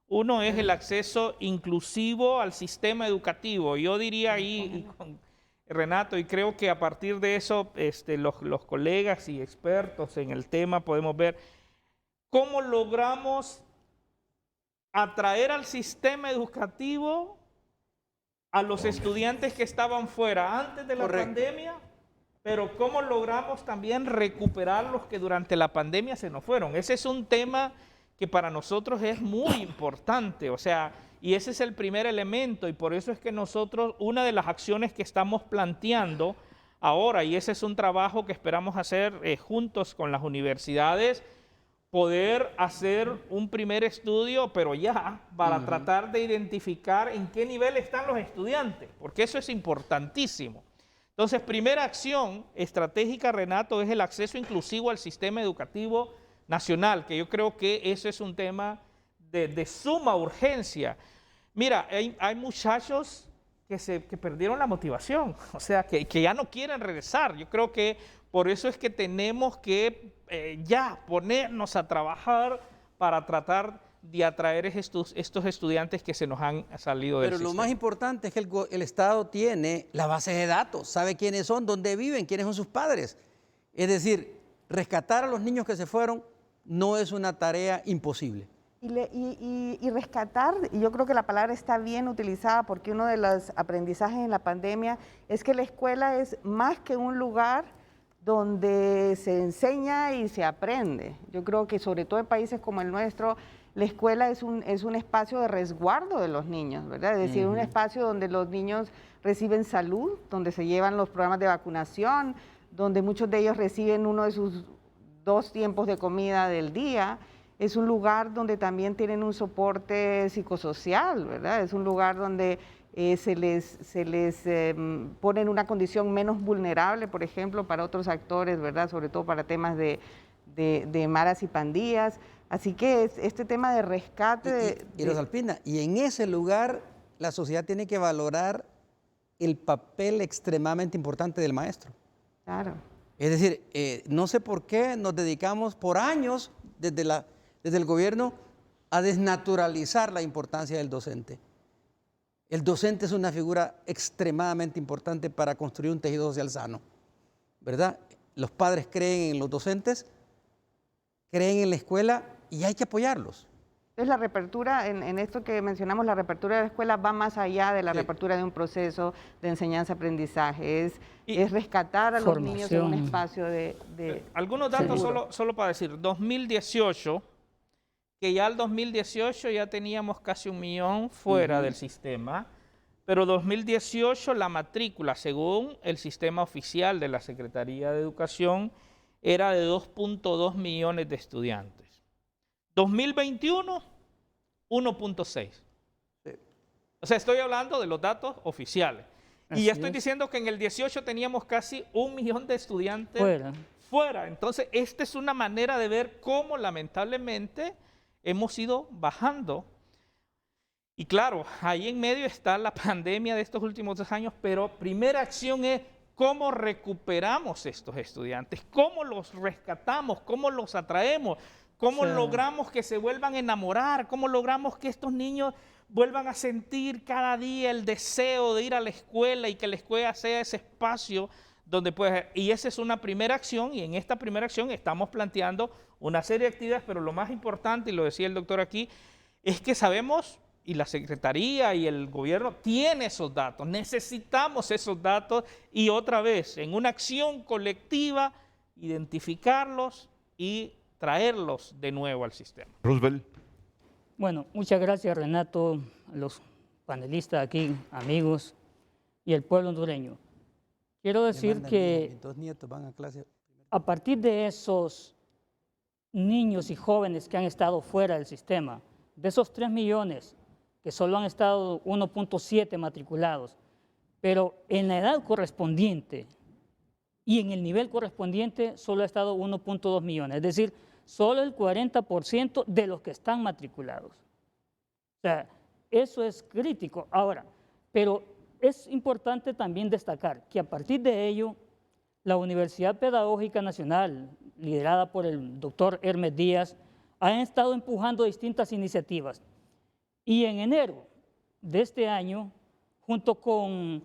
Uno es el acceso inclusivo al sistema educativo. Yo diría ahí, con Renato, y creo que a partir de eso los colegas y expertos en el tema podemos ver cómo logramos atraer al sistema educativo a los estudiantes que estaban fuera antes de la pandemia, pero cómo logramos también recuperar los que durante la pandemia se nos fueron. Ese es un tema que para nosotros es muy importante, o sea, y ese es el primer elemento, y por eso es que nosotros, una de las acciones que estamos planteando ahora, y ese es un trabajo que esperamos hacer juntos con las universidades, poder hacer un primer estudio, pero ya, para tratar de identificar en qué nivel están los estudiantes, porque eso es importantísimo. Entonces, primera acción estratégica, Renato, es el acceso inclusivo al sistema educativo nacional, que yo creo que ese es un tema de suma urgencia. Mira, hay muchachos que perdieron la motivación, o sea, que ya no quieren regresar. Yo creo que por eso es que tenemos que ya ponernos a trabajar para tratar de atraer estos estudiantes que se nos han salido del sistema. Pero lo más importante es que el Estado tiene la base de datos, sabe quiénes son, dónde viven, quiénes son sus padres. Es decir, rescatar a los niños que se fueron no es una tarea imposible. Y rescatar, y yo creo que la palabra está bien utilizada porque uno de los aprendizajes en la pandemia es que la escuela es más que un lugar donde se enseña y se aprende. Yo creo que sobre todo en países como el nuestro, la escuela es un espacio de resguardo de los niños, ¿verdad? Es decir, un espacio donde los niños reciben salud, donde se llevan los programas de vacunación, donde muchos de ellos reciben uno de sus 2 tiempos de comida del día. Es un lugar donde también tienen un soporte psicosocial, ¿verdad? Es un lugar donde se les pone en una condición menos vulnerable, por ejemplo, para otros actores, ¿verdad? Sobre todo para temas de de maras y pandillas. Así que este tema de rescate... Y Rosalpina, y en ese lugar la sociedad tiene que valorar el papel extremadamente importante del maestro. Claro. Es decir, no sé por qué nos dedicamos por años desde el gobierno a desnaturalizar la importancia del docente. El docente es una figura extremadamente importante para construir un tejido social sano, ¿verdad? Los padres creen en los docentes, creen en la escuela y hay que apoyarlos. Entonces la reapertura, en esto que mencionamos, la reapertura de la escuela va más allá de la reapertura de un proceso de enseñanza-aprendizaje, es rescatar a los niños en un espacio de algunos datos solo para decir, 2018, que ya el 2018 ya teníamos casi 1 millón fuera del sistema, pero 2018 la matrícula, según el sistema oficial de la Secretaría de Educación, era de 2.2 millones de estudiantes. 2021, 1.6. O sea, estoy hablando de los datos oficiales. Y ya estoy diciendo que en el 18 teníamos casi 1 millón de estudiantes fuera. Entonces, esta es una manera de ver cómo lamentablemente hemos ido bajando. Y claro, ahí en medio está la pandemia de estos últimos 2 años, pero primera acción es cómo recuperamos estos estudiantes, cómo los rescatamos, cómo los atraemos, cómo logramos que se vuelvan a enamorar, cómo logramos que estos niños vuelvan a sentir cada día el deseo de ir a la escuela y que la escuela sea ese espacio donde puede. Y esa es una primera acción, y en esta primera acción estamos planteando una serie de actividades, pero lo más importante, y lo decía el doctor aquí, es que sabemos, y la Secretaría y el gobierno tiene esos datos, necesitamos esos datos, y otra vez, en una acción colectiva, identificarlos y traerlos de nuevo al sistema. Roosevelt. Bueno, muchas gracias, Renato, a los panelistas aquí, amigos y el pueblo hondureño. Quiero decir que mis 2 nietos van a clase. A partir de esos niños y jóvenes que han estado fuera del sistema, de esos 3 millones, que solo han estado 1.7 matriculados, pero en la edad correspondiente y en el nivel correspondiente solo ha estado 1.2 millones, es decir, solo el 40% de los que están matriculados. O sea, eso es crítico. Ahora, pero es importante también destacar que a partir de ello, la Universidad Pedagógica Nacional, liderada por el doctor Hermes Díaz, ha estado empujando distintas iniciativas. Y en enero de este año, junto con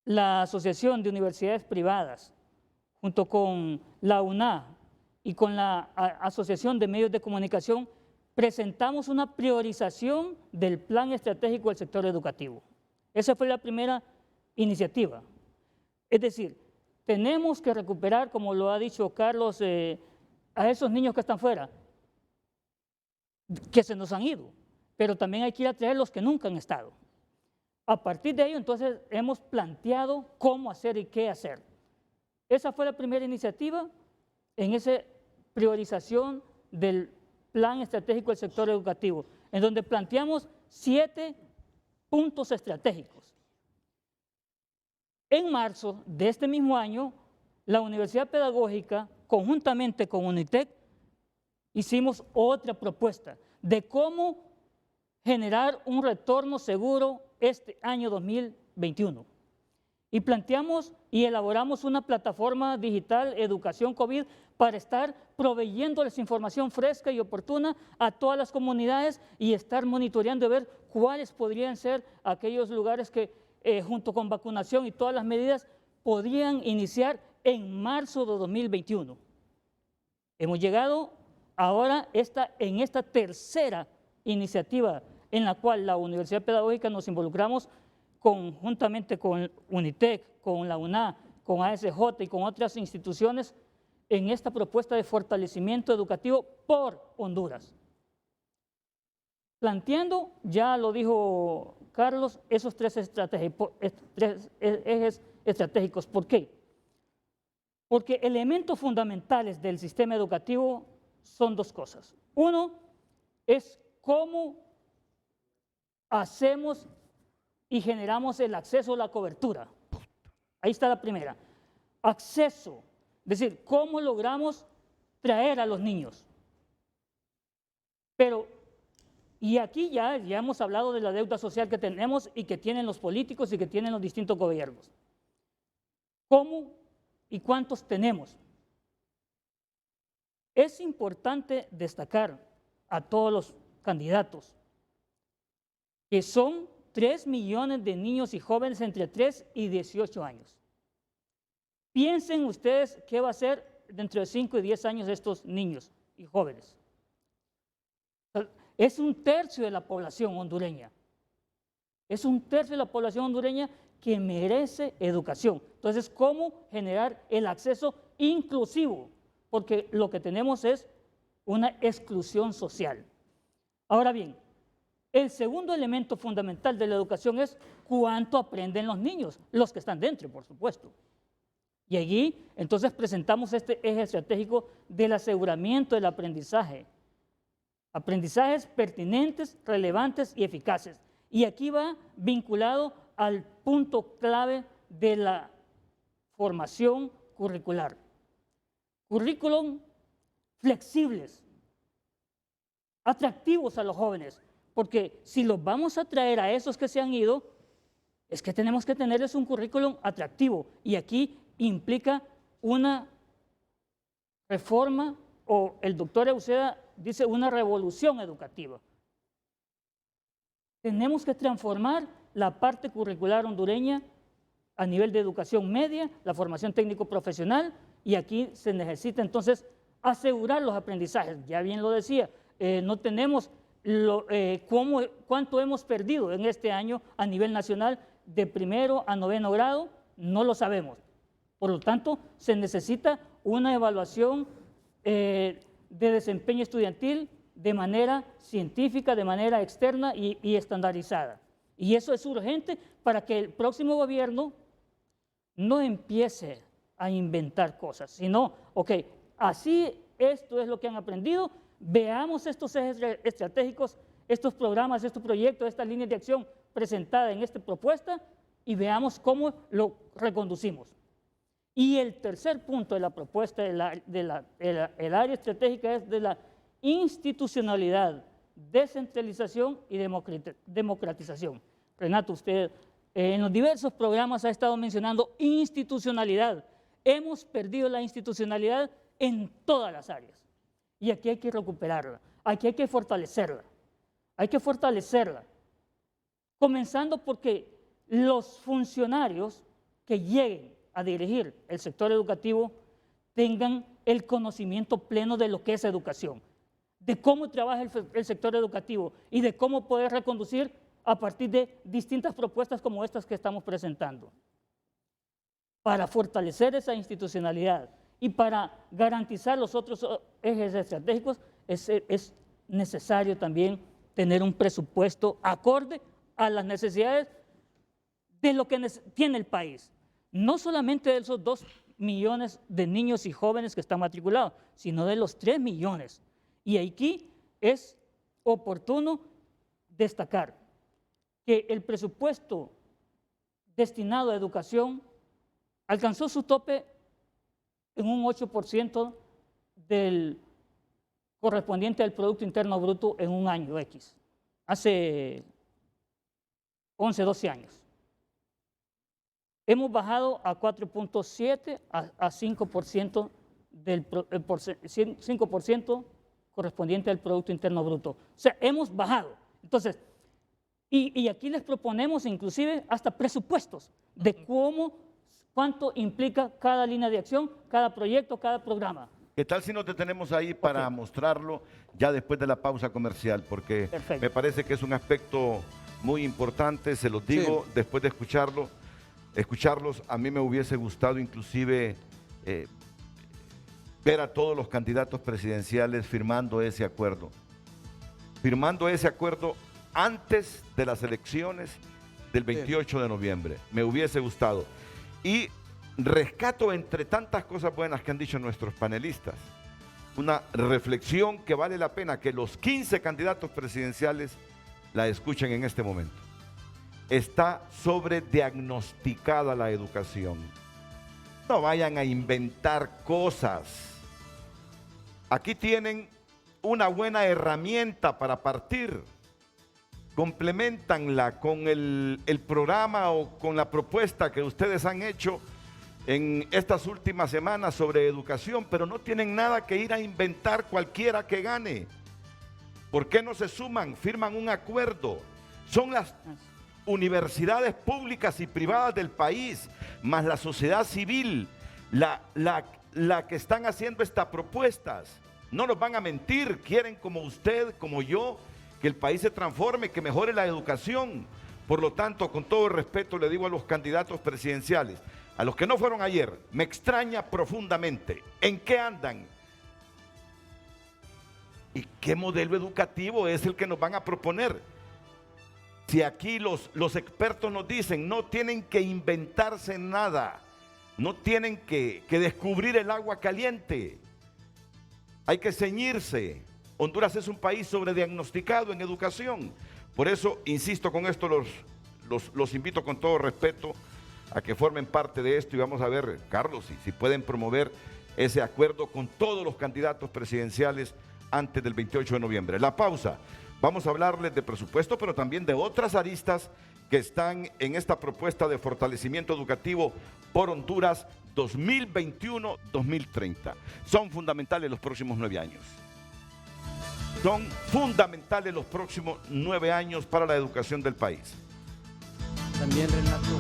la Asociación de Universidades Privadas, junto con la UNA y con la Asociación de Medios de Comunicación, presentamos una priorización del Plan Estratégico del Sector Educativo. Esa fue la primera iniciativa. Es decir, tenemos que recuperar, como lo ha dicho Carlos, a esos niños que están fuera, que se nos han ido, pero también hay que ir a traer los que nunca han estado. A partir de ello, entonces, hemos planteado cómo hacer y qué hacer. Esa fue la primera iniciativa en esa priorización del Plan Estratégico del Sector Educativo, en donde planteamos 7 puntos estratégicos. En marzo de este mismo año, la Universidad Pedagógica, conjuntamente con UNITEC, hicimos otra propuesta de cómo generar un retorno seguro este año 2021. Y planteamos y elaboramos una plataforma digital Educación COVID para estar proveyéndoles información fresca y oportuna a todas las comunidades y estar monitoreando y ver cuáles podrían ser aquellos lugares que junto con vacunación y todas las medidas podrían iniciar en marzo de 2021. Hemos llegado ahora en esta tercera iniciativa en la cual la Universidad Pedagógica nos involucramos conjuntamente con UNITEC, con la UNA, con ASJ y con otras instituciones en esta propuesta de fortalecimiento educativo por Honduras. Planteando, ya lo dijo Carlos, esos 3 ejes estratégicos. ¿Por qué? Porque elementos fundamentales del sistema educativo son 2 cosas. Uno es cómo hacemos y generamos el acceso a la cobertura. Ahí está la primera. Acceso, es decir, cómo logramos traer a los niños. Pero, y aquí ya hemos hablado de la deuda social que tenemos y que tienen los políticos y que tienen los distintos gobiernos. ¿Cómo y cuántos tenemos? Es importante destacar a todos los candidatos que son 3 millones de niños y jóvenes entre 3 y 18 años. Piensen ustedes qué va a ser dentro de 5 y 10 años estos niños y jóvenes. Es 1/3 de la población hondureña. Es 1/3 de la población hondureña que merece educación. Entonces, ¿cómo generar el acceso inclusivo? Porque lo que tenemos es una exclusión social. Ahora bien, el segundo elemento fundamental de la educación es cuánto aprenden los niños, los que están dentro, por supuesto. Y allí, entonces, presentamos este eje estratégico del aseguramiento del aprendizaje. Aprendizajes pertinentes, relevantes y eficaces. Y aquí va vinculado al punto clave de la formación curricular. Currículum flexibles, atractivos a los jóvenes, porque si los vamos a traer a esos que se han ido, es que tenemos que tenerles un currículum atractivo. Y aquí implica una reforma, o el doctor Euseda dice una revolución educativa. Tenemos que transformar la parte curricular hondureña a nivel de educación media, la formación técnico-profesional, y aquí se necesita entonces asegurar los aprendizajes. Ya bien lo decía, no tenemos cuánto hemos perdido en este año a nivel nacional de 1º a 9º grado, no lo sabemos. Por lo tanto, se necesita una evaluación de desempeño estudiantil de manera científica, de manera externa y estandarizada. Y eso es urgente para que el próximo gobierno no empiece a inventar cosas, sino, ok, así esto es lo que han aprendido, veamos estos ejes estratégicos, estos programas, estos proyectos, estas líneas de acción presentadas en esta propuesta y veamos cómo lo reconducimos. Y el tercer punto de la propuesta el área estratégica es de la institucionalidad, descentralización y democratización. Renato, usted en los diversos programas ha estado mencionando institucionalidad. Hemos perdido la institucionalidad en todas las áreas. Y aquí hay que recuperarla, aquí hay que fortalecerla. Hay que fortalecerla. Comenzando porque los funcionarios que lleguen a dirigir el sector educativo tengan el conocimiento pleno de lo que es educación, de cómo trabaja el sector educativo y de cómo poder reconducir a partir de distintas propuestas como estas que estamos presentando. Para fortalecer esa institucionalidad y para garantizar los otros ejes estratégicos es necesario también tener un presupuesto acorde a las necesidades de lo que tiene el país. No solamente de esos 2 millones de niños y jóvenes que están matriculados, sino de los 3 millones. Y aquí es oportuno destacar que el presupuesto destinado a educación alcanzó su tope en un 8% del correspondiente al Producto Interno Bruto en un año X, hace 11, 12 años. Hemos bajado a 4.7 a 5% del 5% correspondiente al Producto Interno Bruto. O sea, hemos bajado. Entonces, y aquí les proponemos inclusive hasta presupuestos de cuánto implica cada línea de acción, cada proyecto, cada programa. ¿Qué tal si nos detenemos ahí para mostrarlo ya después de la pausa comercial? Porque me parece que es un aspecto muy importante, se los digo, después de escucharlos, a mí me hubiese gustado inclusive ver a todos los candidatos presidenciales firmando ese acuerdo antes de las elecciones del 28 de noviembre. Me hubiese gustado. Y rescato entre tantas cosas buenas que han dicho nuestros panelistas, una reflexión que vale la pena que los 15 candidatos presidenciales la escuchen en este momento. Está sobrediagnosticada la educación. No vayan a inventar cosas. aquí tienen una buena herramienta para partir. Compleméntanla con el programa o con la propuesta que ustedes han hecho en estas últimas semanas sobre educación, pero no tienen nada que ir a inventar cualquiera que gane. ¿Por qué no se suman? Firman un acuerdo. Son las universidades públicas y privadas del país, más la sociedad civil, la que están haciendo estas propuestas. No nos van a mentir, quieren como usted, como yo, que el país se transforme, que mejore la educación. Por lo tanto, con todo el respeto le digo a los candidatos presidenciales, a los que no fueron ayer, me extraña profundamente. ¿En qué andan? ¿Y qué modelo educativo es el que nos van a proponer? Si aquí los expertos nos dicen, no tienen que inventarse nada, no tienen que descubrir el agua caliente, hay que ceñirse. Honduras es un país sobrediagnosticado en educación. Por eso, insisto con esto, los invito con todo respeto a que formen parte de esto y vamos a ver, Carlos, si pueden promover ese acuerdo con todos los candidatos presidenciales antes del 28 de noviembre. La pausa. Vamos a hablarles de presupuesto, pero también de otras aristas que están en esta propuesta de fortalecimiento educativo por Honduras 2021-2030. Son fundamentales los próximos 9 años. Son fundamentales los próximos 9 años para la educación del país. También, Renato.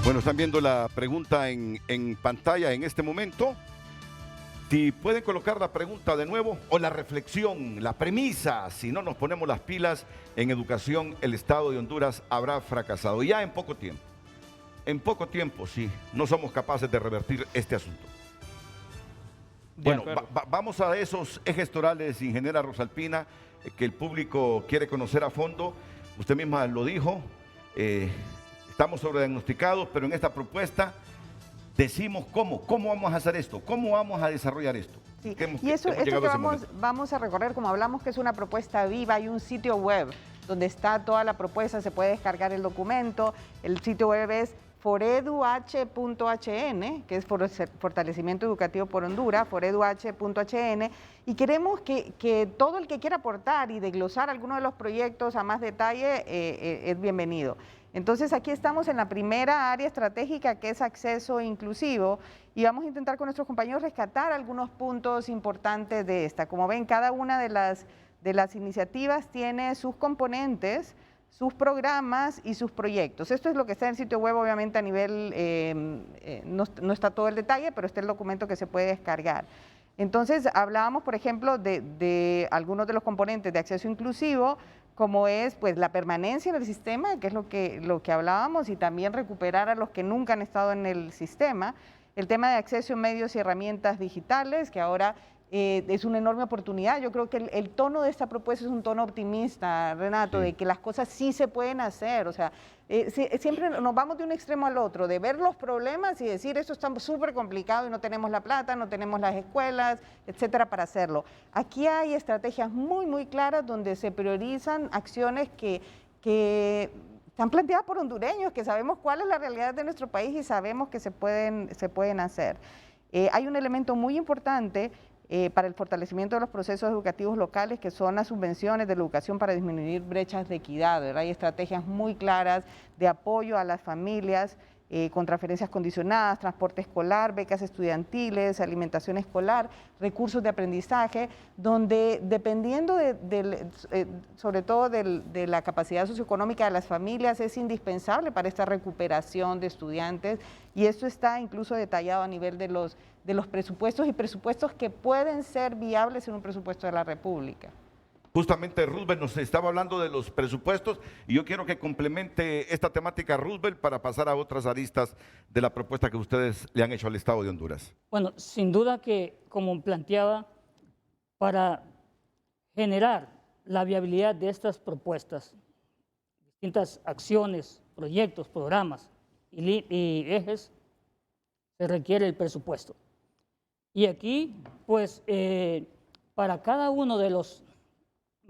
Bueno, están viendo la pregunta en pantalla en este momento. Si pueden colocar la pregunta de nuevo o la reflexión, la premisa, si no nos ponemos las pilas en educación, el Estado de Honduras habrá fracasado. Ya en poco tiempo, sí, no somos capaces de revertir este asunto. Bueno, vamos a esos ejes torales, ingeniera Rosalpina, que el público quiere conocer a fondo. Usted misma lo dijo, estamos sobrediagnosticados, pero en esta propuesta decimos cómo vamos a hacer esto, cómo vamos a desarrollar esto. Sí. Y esto que vamos a recorrer, como hablamos que es una propuesta viva, hay un sitio web donde está toda la propuesta, se puede descargar el documento, el sitio web es foreduh.hn, que es Fortalecimiento Educativo por Honduras, foreduh.hn, y queremos que todo el que quiera aportar y desglosar alguno de los proyectos a más detalle es bienvenido. Entonces aquí estamos en la primera área estratégica, que es acceso inclusivo, y vamos a intentar con nuestros compañeros rescatar algunos puntos importantes de esta. Como ven, cada una de las iniciativas tiene sus componentes, sus programas y sus proyectos. Esto es lo que está en el sitio web, obviamente a nivel, no está todo el detalle, pero está el documento que se puede descargar. Entonces, hablábamos, por ejemplo, de algunos de los componentes de acceso inclusivo, como es pues la permanencia en el sistema, que es lo que hablábamos, y también recuperar a los que nunca han estado en el sistema. El tema de acceso a medios y herramientas digitales, que ahora es una enorme oportunidad. Yo creo que el tono de esta propuesta es un tono optimista, Renato, de que las cosas sí se pueden hacer. O sea, siempre nos vamos de un extremo al otro, de ver los problemas y decir esto está súper complicado y no tenemos la plata, no tenemos las escuelas, etcétera, para hacerlo. Aquí hay estrategias muy, muy claras donde se priorizan acciones que están planteadas por hondureños, que sabemos cuál es la realidad de nuestro país y sabemos que se pueden hacer. Hay un elemento muy importante para el fortalecimiento de los procesos educativos locales, que son las subvenciones de la educación para disminuir brechas de equidad, ¿verdad? Hay estrategias muy claras de apoyo a las familias con transferencias condicionadas, transporte escolar, becas estudiantiles, alimentación escolar, recursos de aprendizaje, donde dependiendo sobre todo de la capacidad socioeconómica de las familias, es indispensable para esta recuperación de estudiantes, y esto está incluso detallado a nivel de los presupuestos, y presupuestos que pueden ser viables en un presupuesto de la República. Justamente Roosevelt nos estaba hablando de los presupuestos y yo quiero que complemente esta temática Roosevelt para pasar a otras aristas de la propuesta que ustedes le han hecho al Estado de Honduras. Bueno, sin duda que, como planteaba, para generar la viabilidad de estas propuestas, distintas acciones, proyectos, programas y ejes, se requiere el presupuesto. Y aquí, pues, para cada uno de los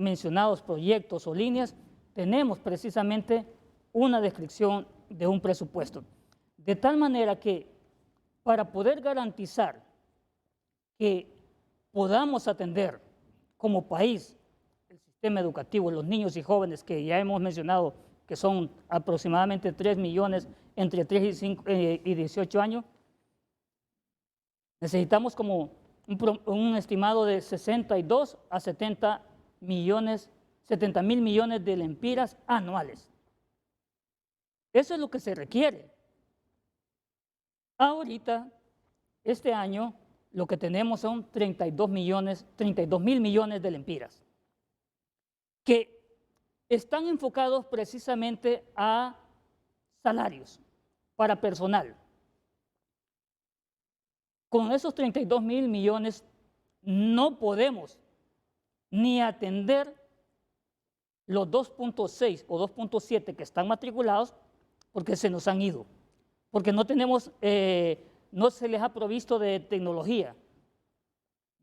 mencionados proyectos o líneas, tenemos precisamente una descripción de un presupuesto. De tal manera que para poder garantizar que podamos atender como país el sistema educativo, los niños y jóvenes que ya hemos mencionado, que son aproximadamente 3 millones entre 3 y 18 años, necesitamos como un estimado de 62 a 70 mil millones de lempiras anuales. Eso es lo que se requiere. Ahorita, este año, lo que tenemos son 32 mil millones de lempiras, que están enfocados precisamente a salarios para personal. Con esos 32 mil millones no podemos ni atender los 2.6 o 2.7 que están matriculados porque se nos han ido, porque no tenemos, no se les ha provisto de tecnología,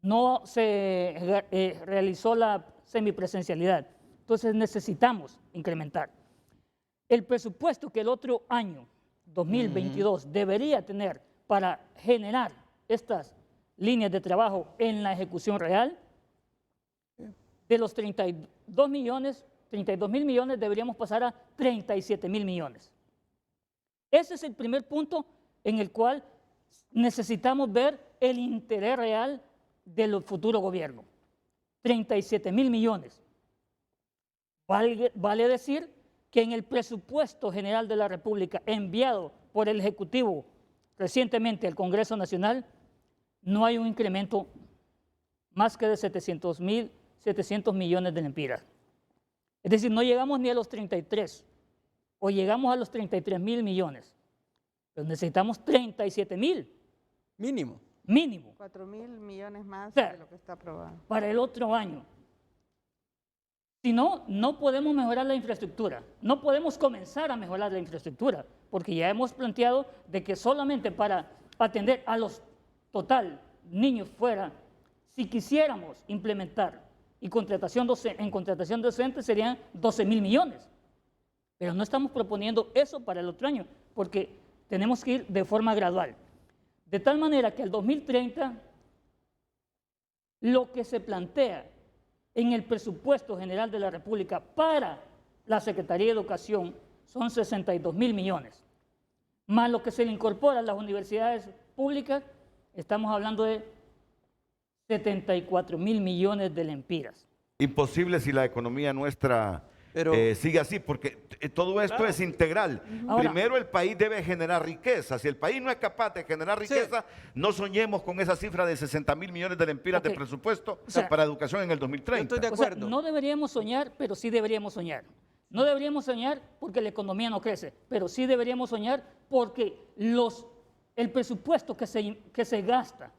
no se realizó la semipresencialidad. Entonces necesitamos incrementar. El presupuesto que el otro año, 2022, debería tener para generar estas líneas de trabajo en la ejecución real, de los 32 mil millones deberíamos pasar a 37 mil millones. Ese es el primer punto en el cual necesitamos ver el interés real del futuro gobierno. 37 mil millones. Vale decir que en el presupuesto general de la República enviado por el Ejecutivo recientemente al Congreso Nacional, no hay un incremento más que de 700 millones de lempiras. Es decir, no llegamos ni a los 33, o llegamos a los 33 mil millones. Pero necesitamos 37 mil. Mínimo. Mínimo. 4 mil millones más de lo que está aprobado. Para el otro año. Si no, no podemos mejorar la infraestructura. No podemos comenzar a mejorar la infraestructura, porque ya hemos planteado de que solamente para atender a los total niños fuera, si quisiéramos implementar y en contratación docente serían 12 mil millones. Pero no estamos proponiendo eso para el otro año, porque tenemos que ir de forma gradual. De tal manera que el 2030, lo que se plantea en el presupuesto general de la República para la Secretaría de Educación son 62 mil millones. Más lo que se le incorpora a las universidades públicas, estamos hablando de 74 mil millones de lempiras. Imposible si la economía nuestra sigue así, porque todo esto es integral. Ahora, primero el país debe generar riqueza. Si el país no es capaz de generar riqueza, no soñemos con esa cifra de 60 mil millones de lempiras de presupuesto para educación en el 2030. Estoy de acuerdo. O sea, no deberíamos soñar, pero sí deberíamos soñar. No deberíamos soñar porque la economía no crece, pero sí deberíamos soñar porque el presupuesto que se gasta,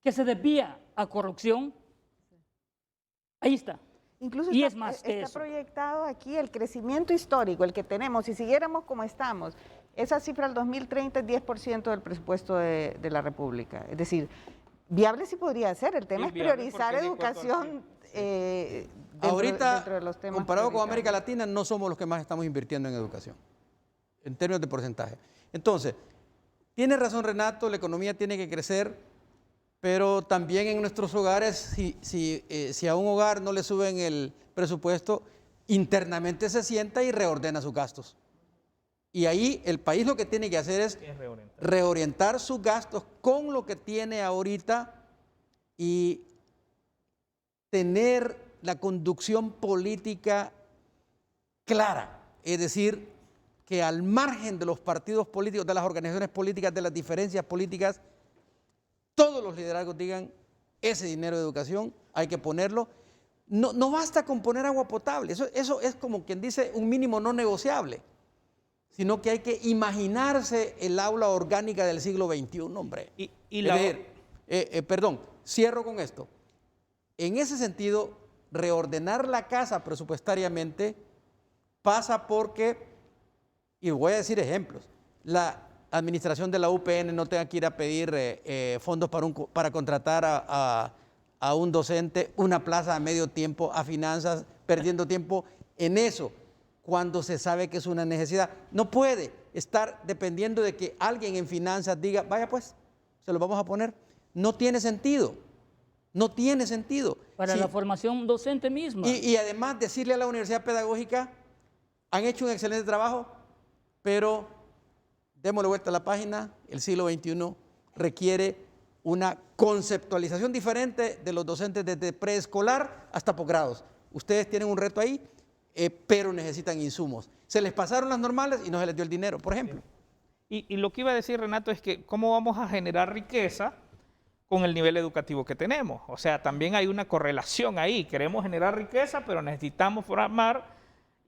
que se desvía a corrupción, ahí está. Incluso y está, es más que está eso. proyectado aquí el crecimiento histórico, el que tenemos. Si siguiéramos como estamos, esa cifra del 2030 es 10% del presupuesto de la República. Es decir, viable sí podría ser. El tema es priorizar educación. Ahorita, dentro de los temas comparado con prioritarios. América Latina, no somos los que más estamos invirtiendo en educación, en términos de porcentaje. Entonces, tiene razón Renato, la economía tiene que crecer, pero también en nuestros hogares, si a un hogar no le suben el presupuesto, internamente se sienta y reordena sus gastos. Y ahí el país lo que tiene que hacer es reorientar sus gastos con lo que tiene ahorita y tener la conducción política clara. Es decir, que al margen de los partidos políticos, de las organizaciones políticas, de las diferencias políticas, todos los liderazgos digan, ese dinero de educación hay que ponerlo. No basta con poner agua potable, eso es como quien dice un mínimo no negociable, sino que hay que imaginarse el aula orgánica del siglo XXI, hombre. Perdón, cierro con esto. En ese sentido, reordenar la casa presupuestariamente pasa porque, y voy a decir ejemplos, la administración de la UPN no tenga que ir a pedir fondos para contratar a un docente, una plaza a medio tiempo, a finanzas, perdiendo tiempo en eso. cuando se sabe que es una necesidad. No puede estar dependiendo de que alguien en finanzas diga, vaya pues, se lo vamos a poner. No tiene sentido. No tiene sentido. Para la formación docente misma. Y además decirle a la Universidad Pedagógica, han hecho un excelente trabajo, pero démosle vuelta a la página, el siglo XXI requiere una conceptualización diferente de los docentes desde preescolar hasta posgrados. Ustedes tienen un reto ahí, pero necesitan insumos. Se les pasaron las normales y no se les dio el dinero, por ejemplo. Y lo que iba a decir, Renato, es que cómo vamos a generar riqueza con el nivel educativo que tenemos. O sea, también hay una correlación ahí. Queremos generar riqueza, pero necesitamos formar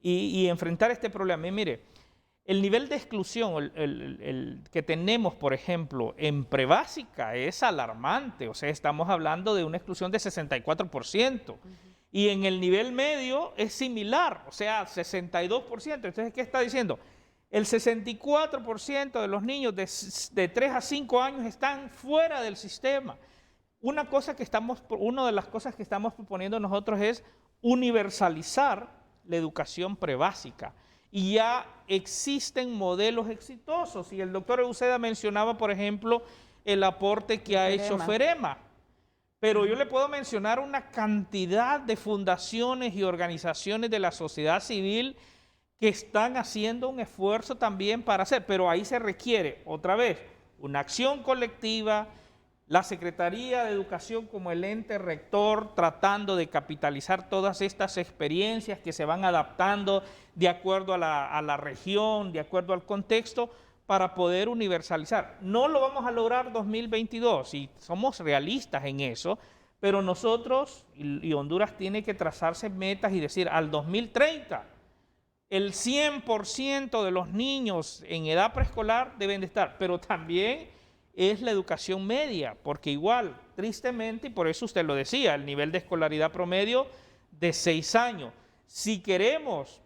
y enfrentar este problema. Y mire, el nivel de exclusión el que tenemos, por ejemplo, en prebásica es alarmante. O sea, estamos hablando de una exclusión de 64%. Y en el nivel medio es similar, o sea, 62%. Entonces, ¿qué está diciendo? El 64% de los niños de 3 a 5 años están fuera del sistema. Una de las cosas que estamos proponiendo nosotros es universalizar la educación prebásica. Y ya existen modelos exitosos. Y el doctor Uceda mencionaba, por ejemplo, el aporte que ha hecho FEREMA. Pero yo le puedo mencionar una cantidad de fundaciones y organizaciones de la sociedad civil que están haciendo un esfuerzo también para hacer, pero ahí se requiere, otra vez, una acción colectiva, la Secretaría de Educación como el ente rector tratando de capitalizar todas estas experiencias que se van adaptando de acuerdo a la región, de acuerdo al contexto, para poder universalizar. No lo vamos a lograr 2022 y somos realistas en eso, pero nosotros y Honduras tiene que trazarse metas y decir al 2030 el 100% de los niños en edad preescolar deben de estar, pero también es la educación media, porque igual, tristemente, y por eso usted lo decía, el nivel de escolaridad promedio de 6 años. Si queremos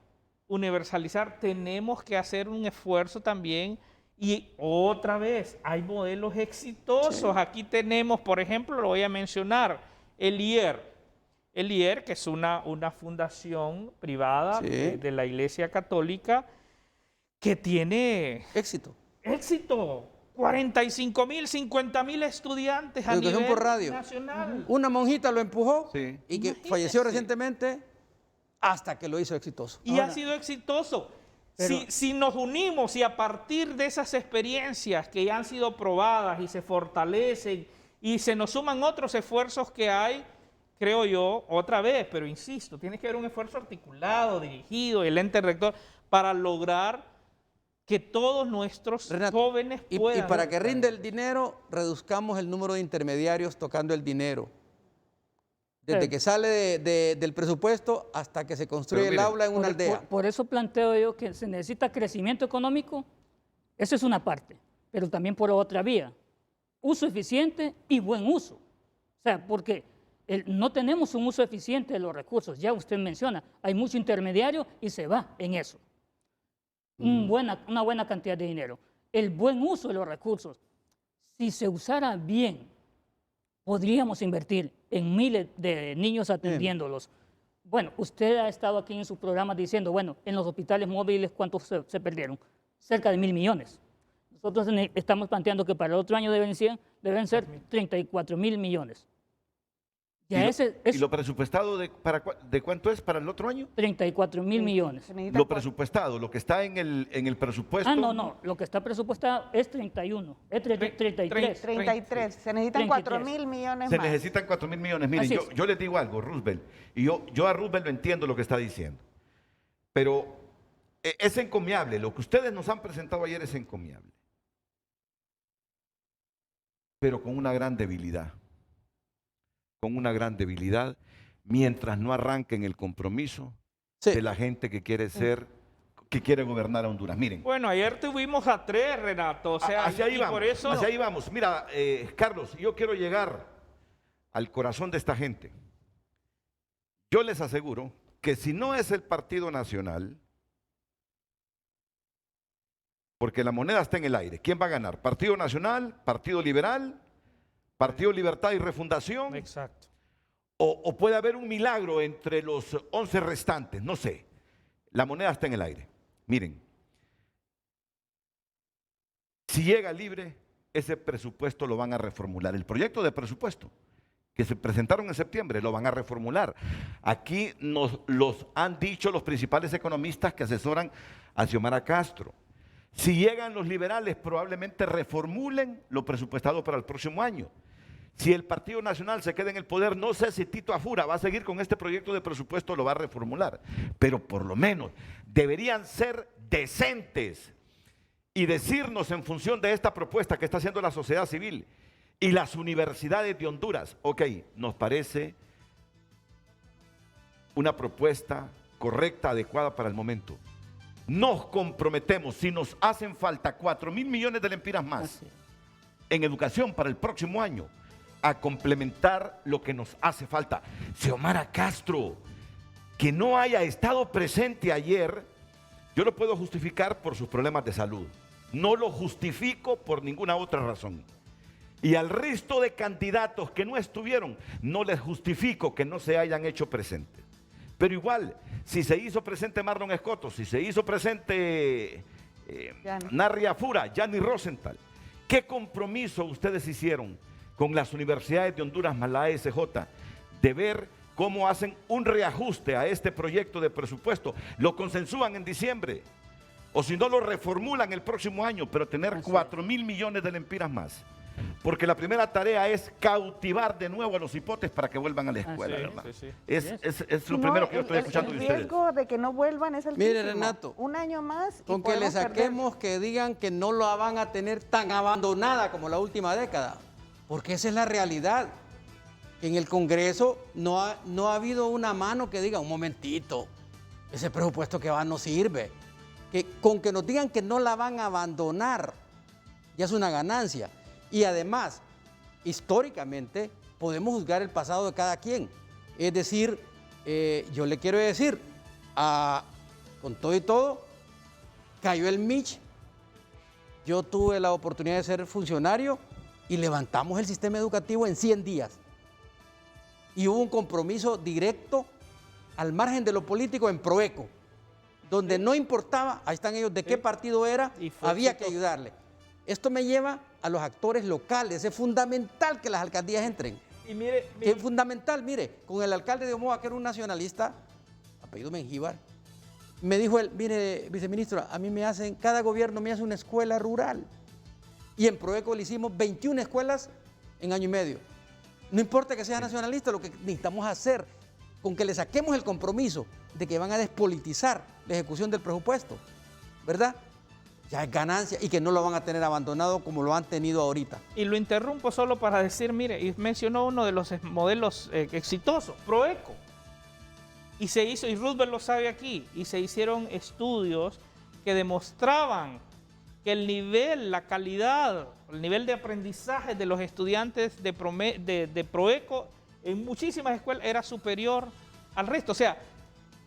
universalizar, tenemos que hacer un esfuerzo también. Y otra vez, hay modelos exitosos. Sí. Aquí tenemos, por ejemplo, lo voy a mencionar, el IER. El IER, que es una fundación privada de la Iglesia Católica, que tiene éxito. 45,000, 50,000 estudiantes a nivel por radio. Nacional. Una monjita lo empujó y que falleció recientemente hasta que lo hizo exitoso. Y ha sido exitoso. Si nos unimos y a partir de esas experiencias que ya han sido probadas y se fortalecen y se nos suman otros esfuerzos que hay, creo yo, otra vez, pero insisto, tiene que haber un esfuerzo articulado, dirigido, el ente rector, para lograr que todos nuestros jóvenes puedan... Y para que rinde el dinero, reduzcamos el número de intermediarios tocando el dinero. Desde que sale del presupuesto hasta que se construye el aula en una aldea. Por eso planteo yo que se necesita crecimiento económico, eso es una parte, pero también por otra vía, uso eficiente y buen uso. O sea, porque no tenemos un uso eficiente de los recursos, ya usted menciona, hay mucho intermediario y se va en eso. Una buena cantidad de dinero. El buen uso de los recursos, si se usara bien, podríamos invertir en miles de niños atendiéndolos. Bueno, usted ha estado aquí en su programa diciendo, bueno, en los hospitales móviles, ¿cuántos se perdieron? Cerca de 1.000 millones. Nosotros estamos planteando que para el otro año deben ser 34.000 millones. ¿Y lo presupuestado de cuánto es para el otro año? 34.000 millones. Lo presupuestado, lo que está en el presupuesto. No, lo que está presupuestado es 31, es 33. 33, se necesitan 4.000 millones Se más. necesitan 4.000 millones. Miren, yo les digo algo, Roosevelt, y yo a Roosevelt lo entiendo lo que está diciendo, pero es encomiable, lo que ustedes nos han presentado ayer es encomiable, pero con una gran debilidad. Mientras no arranquen el compromiso de la gente que quiere gobernar a Honduras. Miren. Bueno, ayer tuvimos a 3, Renato. O sea, hacia ahí vamos. Mira, Carlos, yo quiero llegar al corazón de esta gente. Yo les aseguro que si no es el Partido Nacional, porque la moneda está en el aire, ¿quién va a ganar? ¿Partido Nacional? ¿Partido Liberal? Partido Libertad y Refundación. Exacto. O puede haber un milagro entre los 11 restantes, no sé. la moneda está en el aire. Miren, si llega libre, ese presupuesto lo van a reformular. El proyecto de presupuesto que se presentaron en septiembre lo van a reformular. Aquí nos los han dicho los principales economistas que asesoran a Xiomara Castro. Si llegan los liberales, probablemente reformulen lo presupuestado para el próximo año. Si el Partido Nacional se queda en el poder, no sé si Tito Afura va a seguir con este proyecto de presupuesto o lo va a reformular, pero por lo menos deberían ser decentes y decirnos en función de esta propuesta que está haciendo la sociedad civil y las universidades de Honduras, ok, nos parece una propuesta correcta, adecuada para el momento. Nos comprometemos, si nos hacen falta 4.000 millones de lempiras más en educación para el próximo año, a complementar lo que nos hace falta. Xiomara Castro, que no haya estado presente ayer, yo lo puedo justificar por sus problemas de salud. No lo justifico por ninguna otra razón. Y al resto de candidatos que no estuvieron, no les justifico que no se hayan hecho presentes. Pero igual, si se hizo presente Marlon Escoto, si se hizo presente Narri Afura, Yanni Rosenthal, ¿qué compromiso ustedes hicieron con las universidades de Honduras más la ASJ de ver cómo hacen un reajuste a este proyecto de presupuesto? Lo consensúan en diciembre, o si no lo reformulan el próximo año, pero tener 4.000 millones de lempiras más. Porque la primera tarea es cautivar de nuevo a los hipotes para que vuelvan a la escuela, ¿verdad? Es lo primero que yo estoy escuchando de ustedes. El riesgo de que no vuelvan es altísimo. Mire, Renato, un año más con que le saquemos que digan que no la van a tener tan abandonada como la última década, porque esa es la realidad. En el Congreso no ha habido una mano que diga, un momentito, ese presupuesto que va no sirve. Con que nos digan que no la van a abandonar, ya es una ganancia. Y además, históricamente, podemos juzgar el pasado de cada quien. Es decir, yo le quiero decir, con todo y todo, cayó el MICH, yo tuve la oportunidad de ser funcionario y levantamos el sistema educativo en 100 días. Y hubo un compromiso directo, al margen de lo político, en Proeco, donde no importaba, ahí están ellos, de qué partido era, había que ayudarle. Esto me lleva a los actores locales. Es fundamental que las alcaldías entren. Y mire, es fundamental, mire, con el alcalde de Omoa, que era un nacionalista, apellido Mengíbar, me dijo él, mire, viceministro, a mí cada gobierno me hace una escuela rural. Y en Proeco le hicimos 21 escuelas en año y medio. No importa que sea nacionalista, lo que necesitamos hacer, con que le saquemos el compromiso de que van a despolitizar la ejecución del presupuesto, ¿verdad? Ya es ganancia y que no lo van a tener abandonado como lo han tenido ahorita. Y lo interrumpo solo para decir, mire, y mencionó uno de los modelos exitosos, Proeco. Y se hizo, y Roosevelt lo sabe aquí, y se hicieron estudios que demostraban que el nivel, la calidad, el nivel de aprendizaje de los estudiantes de Proeco en muchísimas escuelas era superior al resto. O sea,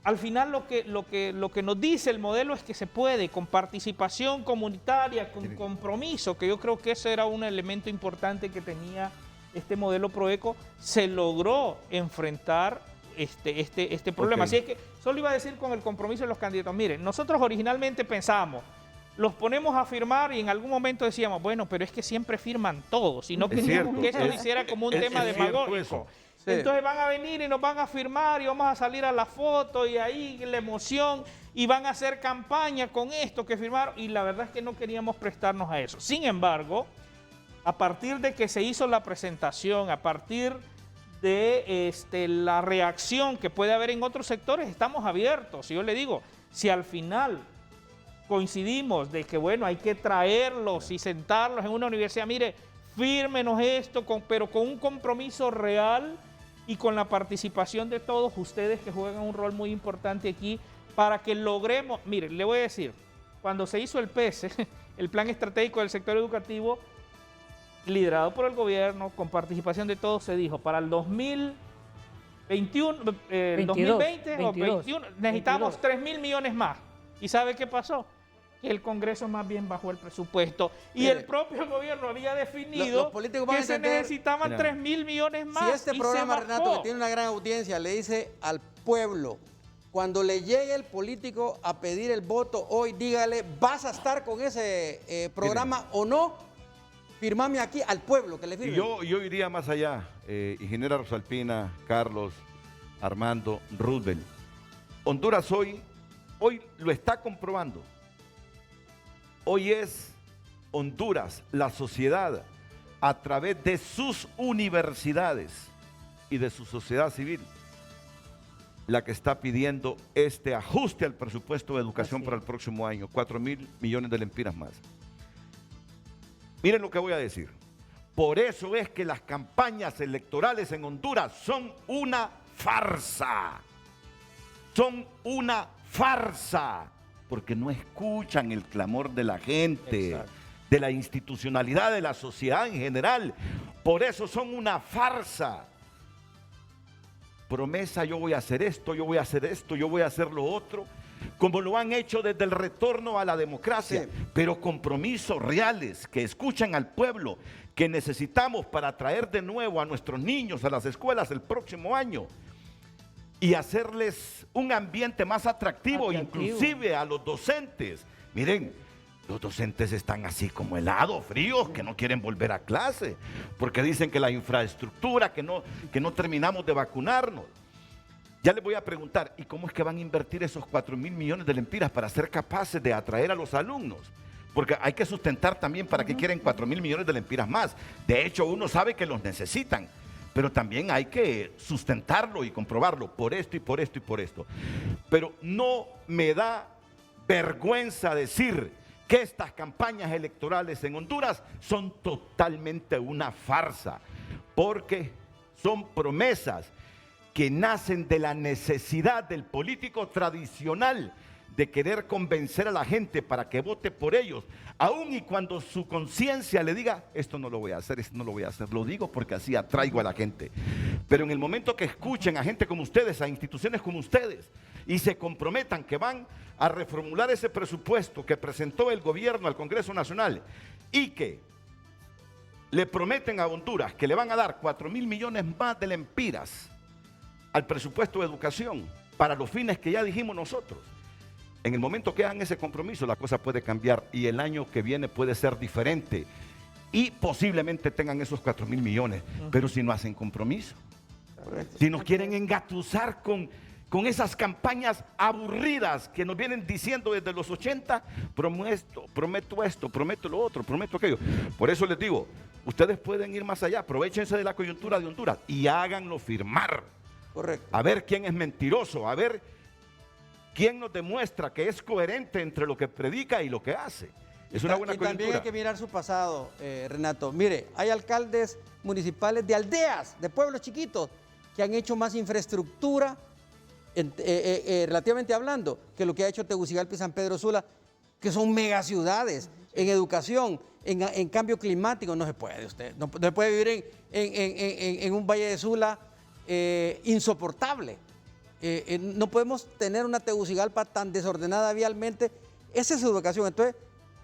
al final lo que nos dice el modelo es que se puede, con participación comunitaria, con compromiso, que yo creo que ese era un elemento importante que tenía este modelo Proeco, se logró enfrentar este problema. Así es que solo iba a decir con el compromiso de los candidatos, miren, nosotros originalmente pensábamos, los ponemos a firmar y en algún momento decíamos, bueno, pero es que siempre firman todos y no queríamos que esto se hiciera como un tema demagógico. Sí. Entonces van a venir y nos van a firmar y vamos a salir a la foto y ahí la emoción y van a hacer campaña con esto que firmaron y la verdad es que no queríamos prestarnos a eso. Sin embargo, a partir de que se hizo la presentación, a partir de la reacción que puede haber en otros sectores, estamos abiertos. Y yo le digo, si al final coincidimos de que bueno, hay que traerlos y sentarlos en una universidad, mire, fírmenos esto, pero con un compromiso real y con la participación de todos ustedes que juegan un rol muy importante aquí para que logremos, mire, le voy a decir, cuando se hizo el PESE, el Plan Estratégico del Sector Educativo, liderado por el gobierno, con participación de todos, se dijo, para el 2021, 2020 o 2021, necesitamos 3.000 millones más. ¿Y sabe qué pasó? Que el Congreso más bien bajó el presupuesto y el propio gobierno había definido que se necesitaban 3.000 millones más. Si este programa, Renato, que tiene una gran audiencia, le dice al pueblo cuando le llegue el político a pedir el voto hoy, dígale, ¿vas a estar con ese programa o no? Firmame aquí al pueblo que le firme. Yo iría más allá, ingeniera Rosalpina, Carlos, Armando, Roosevelt. Honduras hoy lo está comprobando. Hoy es Honduras, la sociedad, a través de sus universidades y de su sociedad civil, la que está pidiendo este ajuste al presupuesto de educación para el próximo año, 4.000 millones de lempiras más. Miren lo que voy a decir. Por eso es que las campañas electorales en Honduras son una farsa. Son una farsa. Porque no escuchan el clamor de la gente, de la institucionalidad de la sociedad en general. Por eso son una farsa. Promesa, yo voy a hacer esto, yo voy a hacer esto, yo voy a hacer lo otro, como lo han hecho desde el retorno a la democracia, sí. Pero compromisos reales que escuchan al pueblo, que necesitamos para traer de nuevo a nuestros niños a las escuelas el próximo año y hacerles un ambiente más atractivo. Inclusive a los docentes. Miren, los docentes están así como helados, fríos, que no quieren volver a clase, porque dicen que la infraestructura, que no terminamos de vacunarnos. Ya les voy a preguntar, ¿y cómo es que van a invertir esos 4.000 millones de lempiras para ser capaces de atraer a los alumnos? Porque hay que sustentar también para que quieren 4.000 millones de lempiras más. De hecho, uno sabe que los necesitan, pero también hay que sustentarlo y comprobarlo por esto y por esto y por esto. Pero no me da vergüenza decir que estas campañas electorales en Honduras son totalmente una farsa, porque son promesas que nacen de la necesidad del político tradicional de querer convencer a la gente para que vote por ellos, aun y cuando su conciencia le diga, esto no lo voy a hacer, esto no lo voy a hacer, lo digo porque así atraigo a la gente. Pero en el momento que escuchen a gente como ustedes, a instituciones como ustedes, y se comprometan que van a reformular ese presupuesto que presentó el gobierno al Congreso Nacional y que le prometen a Honduras que le van a dar 4.000 millones más de lempiras al presupuesto de educación para los fines que ya dijimos nosotros. En el momento que hagan ese compromiso, la cosa puede cambiar y el año que viene puede ser diferente y posiblemente tengan esos 4.000 millones, pero si no hacen compromiso, si nos quieren engatusar con esas campañas aburridas que nos vienen diciendo desde los 80, prometo esto, prometo lo otro, prometo aquello. Por eso les digo, ustedes pueden ir más allá, aprovechense de la coyuntura de Honduras y háganlo firmar. Correcto. A ver quién es mentiroso, a ver quién nos demuestra que es coherente entre lo que predica y lo que hace. Es una buena coyuntura. También hay que mirar su pasado, Renato. Mire, hay alcaldes municipales de aldeas, de pueblos chiquitos, que han hecho más infraestructura, relativamente hablando, que lo que ha hecho Tegucigalpa y San Pedro Sula, que son megaciudades, en educación, en cambio climático. No se puede usted, no se puede vivir en un Valle de Sula insoportable. No podemos tener una Tegucigalpa tan desordenada vialmente. Esa es su educación. Entonces,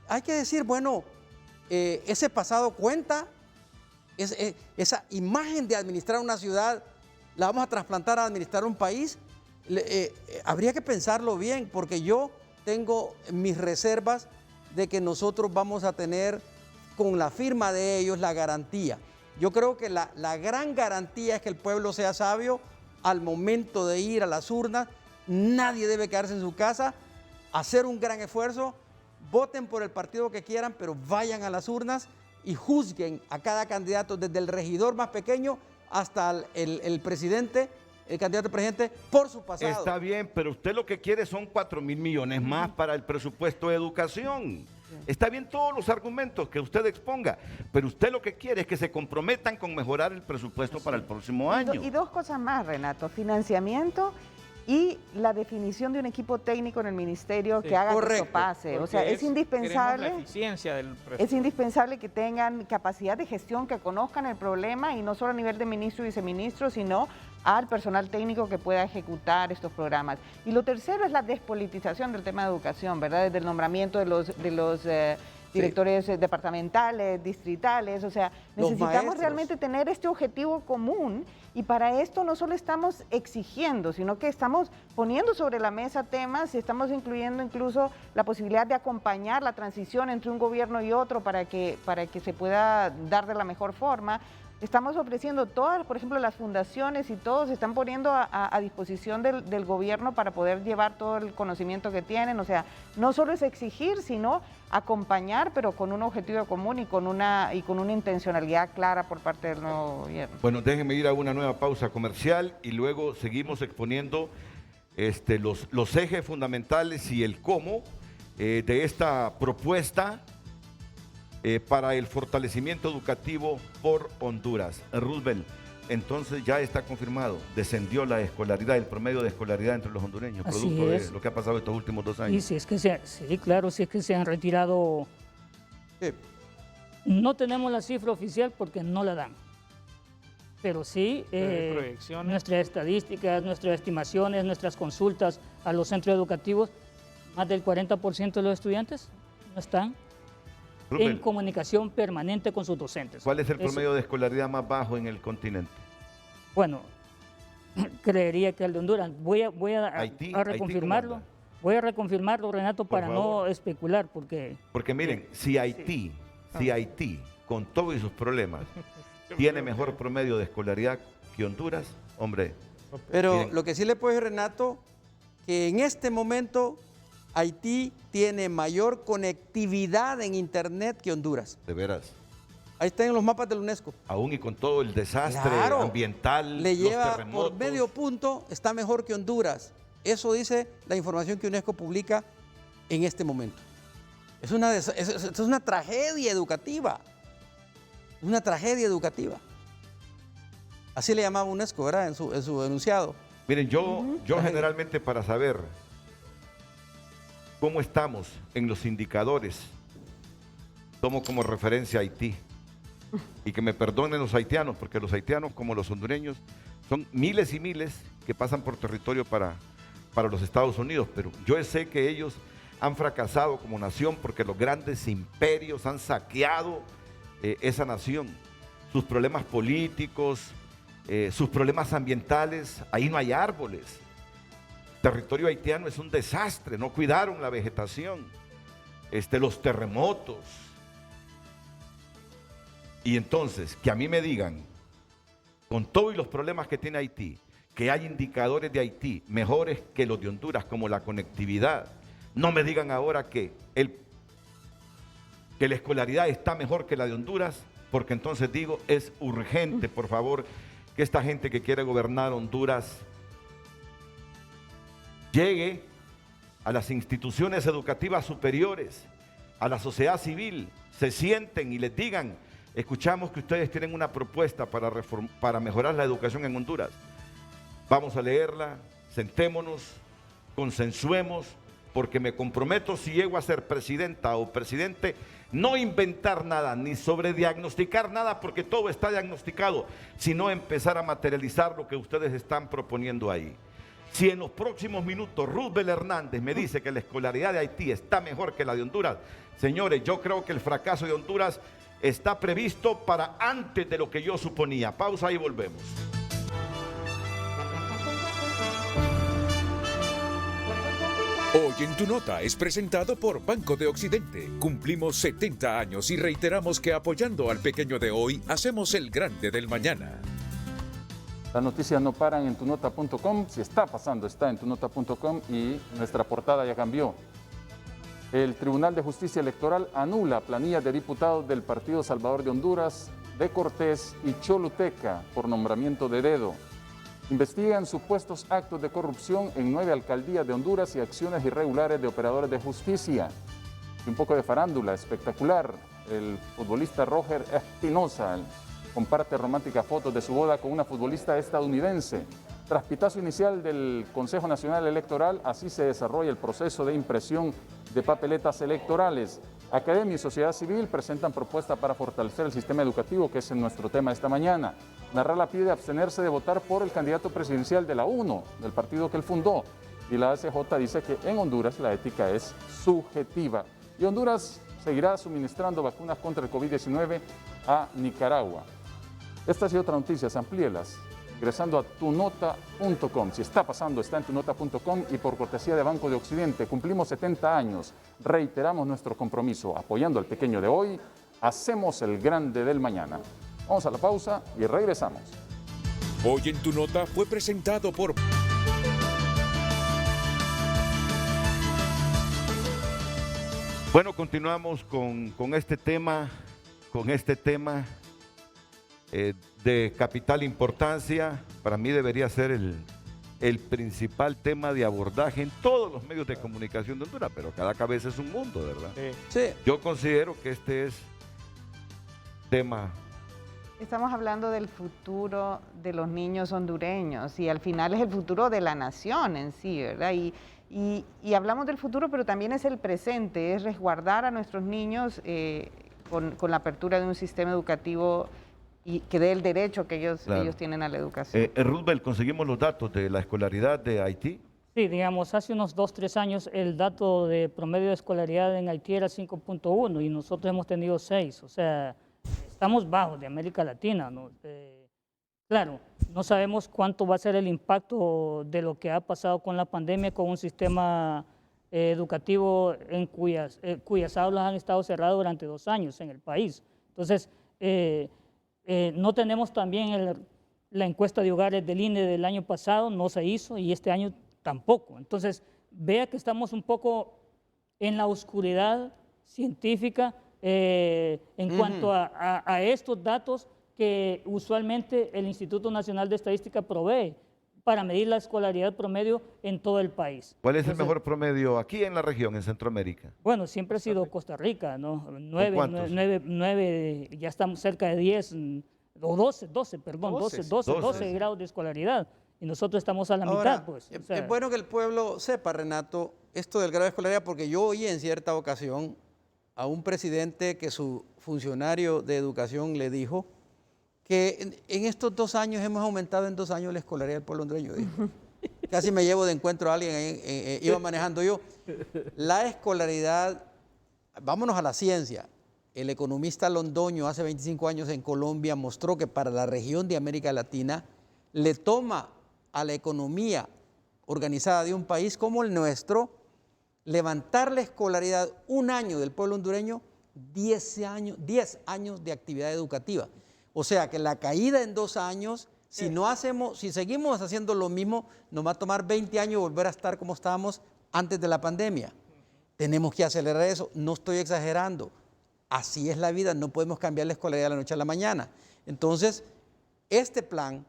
hay que decir, bueno, ese pasado cuenta, esa imagen de administrar una ciudad, la vamos a trasplantar a administrar un país. Habría que pensarlo bien, porque yo tengo mis reservas de que nosotros vamos a tener, con la firma de ellos, la garantía. Yo creo que la gran garantía es que el pueblo sea sabio al momento de ir a las urnas. Nadie debe quedarse en su casa, hacer un gran esfuerzo, voten por el partido que quieran, pero vayan a las urnas y juzguen a cada candidato, desde el regidor más pequeño hasta el presidente, el candidato a presidente, por su pasado. Está bien, pero usted lo que quiere son 4.000 millones más para el presupuesto de educación. Está bien todos los argumentos que usted exponga, pero usted lo que quiere es que se comprometan con mejorar el presupuesto para el próximo año. Y dos cosas más, Renato: financiamiento y la definición de un equipo técnico en el ministerio que haga que esto pase. O sea, es indispensable. La eficiencia del es indispensable que tengan capacidad de gestión, que conozcan el problema, y no solo a nivel de ministro y viceministro, sino al personal técnico que pueda ejecutar estos programas. Y lo tercero es la despolitización del tema de educación, ¿verdad? Desde el nombramiento de los directores departamentales, distritales. O sea, necesitamos realmente tener este objetivo común Y para esto no solo estamos exigiendo, sino que estamos poniendo sobre la mesa temas y estamos incluyendo incluso la posibilidad de acompañar la transición entre un gobierno y otro para que se pueda dar de la mejor forma. Estamos ofreciendo todas, por ejemplo, las fundaciones y todos se están poniendo a disposición del gobierno para poder llevar todo el conocimiento que tienen. O sea, no solo es exigir, sino acompañar, pero con un objetivo común y con una intencionalidad clara por parte del nuevo gobierno. Bueno, déjenme ir a una nueva pausa comercial y luego seguimos exponiendo los ejes fundamentales y el cómo de esta propuesta para el fortalecimiento educativo por Honduras. Roosevelt, entonces ya está confirmado, descendió la escolaridad, el promedio de escolaridad entre los hondureños, Así producto es. de lo que ha pasado estos últimos 2 Y años. si es que sí, claro, si es que se han retirado. No tenemos la cifra oficial porque no la dan. Pero sí, proyecciones. nuestras estadísticas, nuestras estimaciones, nuestras consultas a los centros educativos, más del 40% de los estudiantes no están en Roosevelt, comunicación permanente con sus docentes. ¿cuál es el Eso- promedio de escolaridad más bajo en el continente? Bueno, creería que el de Honduras. Voy a Haití, reconfirmarlo. ¿cómo anda? Voy a reconfirmarlo, Renato, Por para favor. no especular, porque Porque miren, si Haití, con todos sus problemas, tiene mejor promedio de escolaridad que Honduras, hombre. Pero miren, lo que sí le puedo decir, Renato, que en este momento Haití tiene mayor conectividad en Internet que Honduras. de veras, Ahí están en los mapas de la UNESCO. aún y con todo el desastre Claro. ambiental, Le los lleva terremotos, por medio punto, está mejor que Honduras. Eso dice la información que UNESCO publica en este momento. Es una tragedia educativa. Una tragedia educativa. Así le llamaba UNESCO, ¿verdad? En su enunciado. Miren, yo generalmente para saber cómo estamos en los indicadores, tomo como referencia a Haití. Y que me perdonen los haitianos, porque los haitianos, como los hondureños, son miles y miles que pasan por territorio para los Estados Unidos. Pero yo sé que ellos han fracasado como nación porque los grandes imperios han saqueado esa nación. Sus problemas políticos, sus problemas ambientales, ahí no hay árboles. Territorio haitiano es un desastre, no cuidaron la vegetación, los terremotos. Y entonces, que a mí me digan, con todos los problemas que tiene Haití, que hay indicadores de Haití mejores que los de Honduras, como la conectividad, no me digan ahora que la escolaridad está mejor que la de Honduras, porque entonces digo, es urgente, por favor, que esta gente que quiere gobernar Honduras llegue a las instituciones educativas superiores, a la sociedad civil, se sienten y les digan, escuchamos que ustedes tienen una propuesta para mejorar la educación en Honduras. Vamos a leerla, sentémonos, consensuemos, porque me comprometo, si llego a ser presidenta o presidente, no inventar nada, ni sobrediagnosticar nada, porque todo está diagnosticado, sino empezar a materializar lo que ustedes están proponiendo ahí. Si en los próximos minutos Roosevelt Hernández me dice que la escolaridad de Haití está mejor que la de Honduras, señores, yo creo que el fracaso de Honduras está previsto para antes de lo que yo suponía. Pausa y volvemos. Hoy en Tu Nota es presentado por Banco de Occidente. Cumplimos 70 años y reiteramos que apoyando al pequeño de hoy, hacemos el grande del mañana. Las noticias no paran en tunota.com. Si está pasando, está en tunota.com y nuestra portada ya cambió. El Tribunal de Justicia Electoral anula planillas de diputados del Partido Salvador de Honduras, de Cortés y Choluteca por nombramiento de dedo. Investigan supuestos actos de corrupción en 9 alcaldías de Honduras y acciones irregulares de operadores de justicia. Y un poco de farándula espectacular. El futbolista Roger Espinosa comparte románticas fotos de su boda con una futbolista estadounidense. Tras pitazo inicial del Consejo Nacional Electoral, así se desarrolla el proceso de impresión de papeletas electorales. Academia y sociedad civil presentan propuestas para fortalecer el sistema educativo, que es nuestro tema esta mañana. Narrala pide abstenerse de votar por el candidato presidencial de la UNO, del partido que él fundó. Y la ACJ dice que en Honduras la ética es subjetiva. Y Honduras seguirá suministrando vacunas contra el COVID-19 a Nicaragua. Estas y otras noticias, amplíelas ingresando a tunota.com. Si está pasando, está en tunota.com y por cortesía de Banco de Occidente. Cumplimos 70 años. Reiteramos nuestro compromiso. Apoyando al pequeño de hoy, hacemos el grande del mañana. Vamos a la pausa y regresamos. Hoy en Tu Nota fue presentado por... Bueno, continuamos con este tema, de capital importancia. Para mí debería ser el principal tema de abordaje en todos los medios de comunicación de Honduras, pero cada cabeza es un mundo, ¿verdad? Sí. Yo considero que este es tema. Estamos hablando del futuro de los niños hondureños y al final es el futuro de la nación en sí, ¿verdad? Y hablamos del futuro, pero también es el presente, es resguardar a nuestros niños con la apertura de un sistema educativo y que dé el derecho que ellos tienen a la educación. Roosevelt, ¿conseguimos los datos de la escolaridad de Haití? Sí, digamos, hace unos 2 o 3 años el dato de promedio de escolaridad en Haití era 5.1 y nosotros hemos tenido 6, o sea, estamos bajos de América Latina, ¿no? Claro, no sabemos cuánto va a ser el impacto de lo que ha pasado con la pandemia con un sistema educativo en cuyas aulas han estado cerradas durante 2 años en el país. Entonces, no tenemos también la encuesta de hogares del INE del año pasado, no se hizo y este año tampoco. Entonces, vea que estamos un poco en la oscuridad científica en cuanto a estos datos que usualmente el Instituto Nacional de Estadística provee para medir la escolaridad promedio en todo el país. ¿Cuál es el mejor promedio aquí en la región, en Centroamérica? Bueno, siempre ha sido Costa Rica, ¿no? 9, ya estamos cerca de 10, o 12 grados de escolaridad. Y nosotros estamos a la mitad, pues. O sea, es bueno que el pueblo sepa, Renato, esto del grado de escolaridad, porque yo oí en cierta ocasión a un presidente que su funcionario de educación le dijo que en estos 2 años hemos aumentado en 2 años la escolaridad del pueblo hondureño. Casi me llevo de encuentro a alguien, iba manejando yo. La escolaridad, vámonos a la ciencia. El economista Londoño hace 25 años en Colombia mostró que para la región de América Latina le toma a la economía organizada de un país como el nuestro levantar la escolaridad 1 año del pueblo hondureño, 10 años de actividad educativa. O sea que la caída en 2 años, si seguimos haciendo lo mismo, nos va a tomar 20 años volver a estar como estábamos antes de la pandemia. Tenemos que acelerar eso, no estoy exagerando. Así es la vida, no podemos cambiar la escolaridad de la noche a la mañana. Entonces, este plan,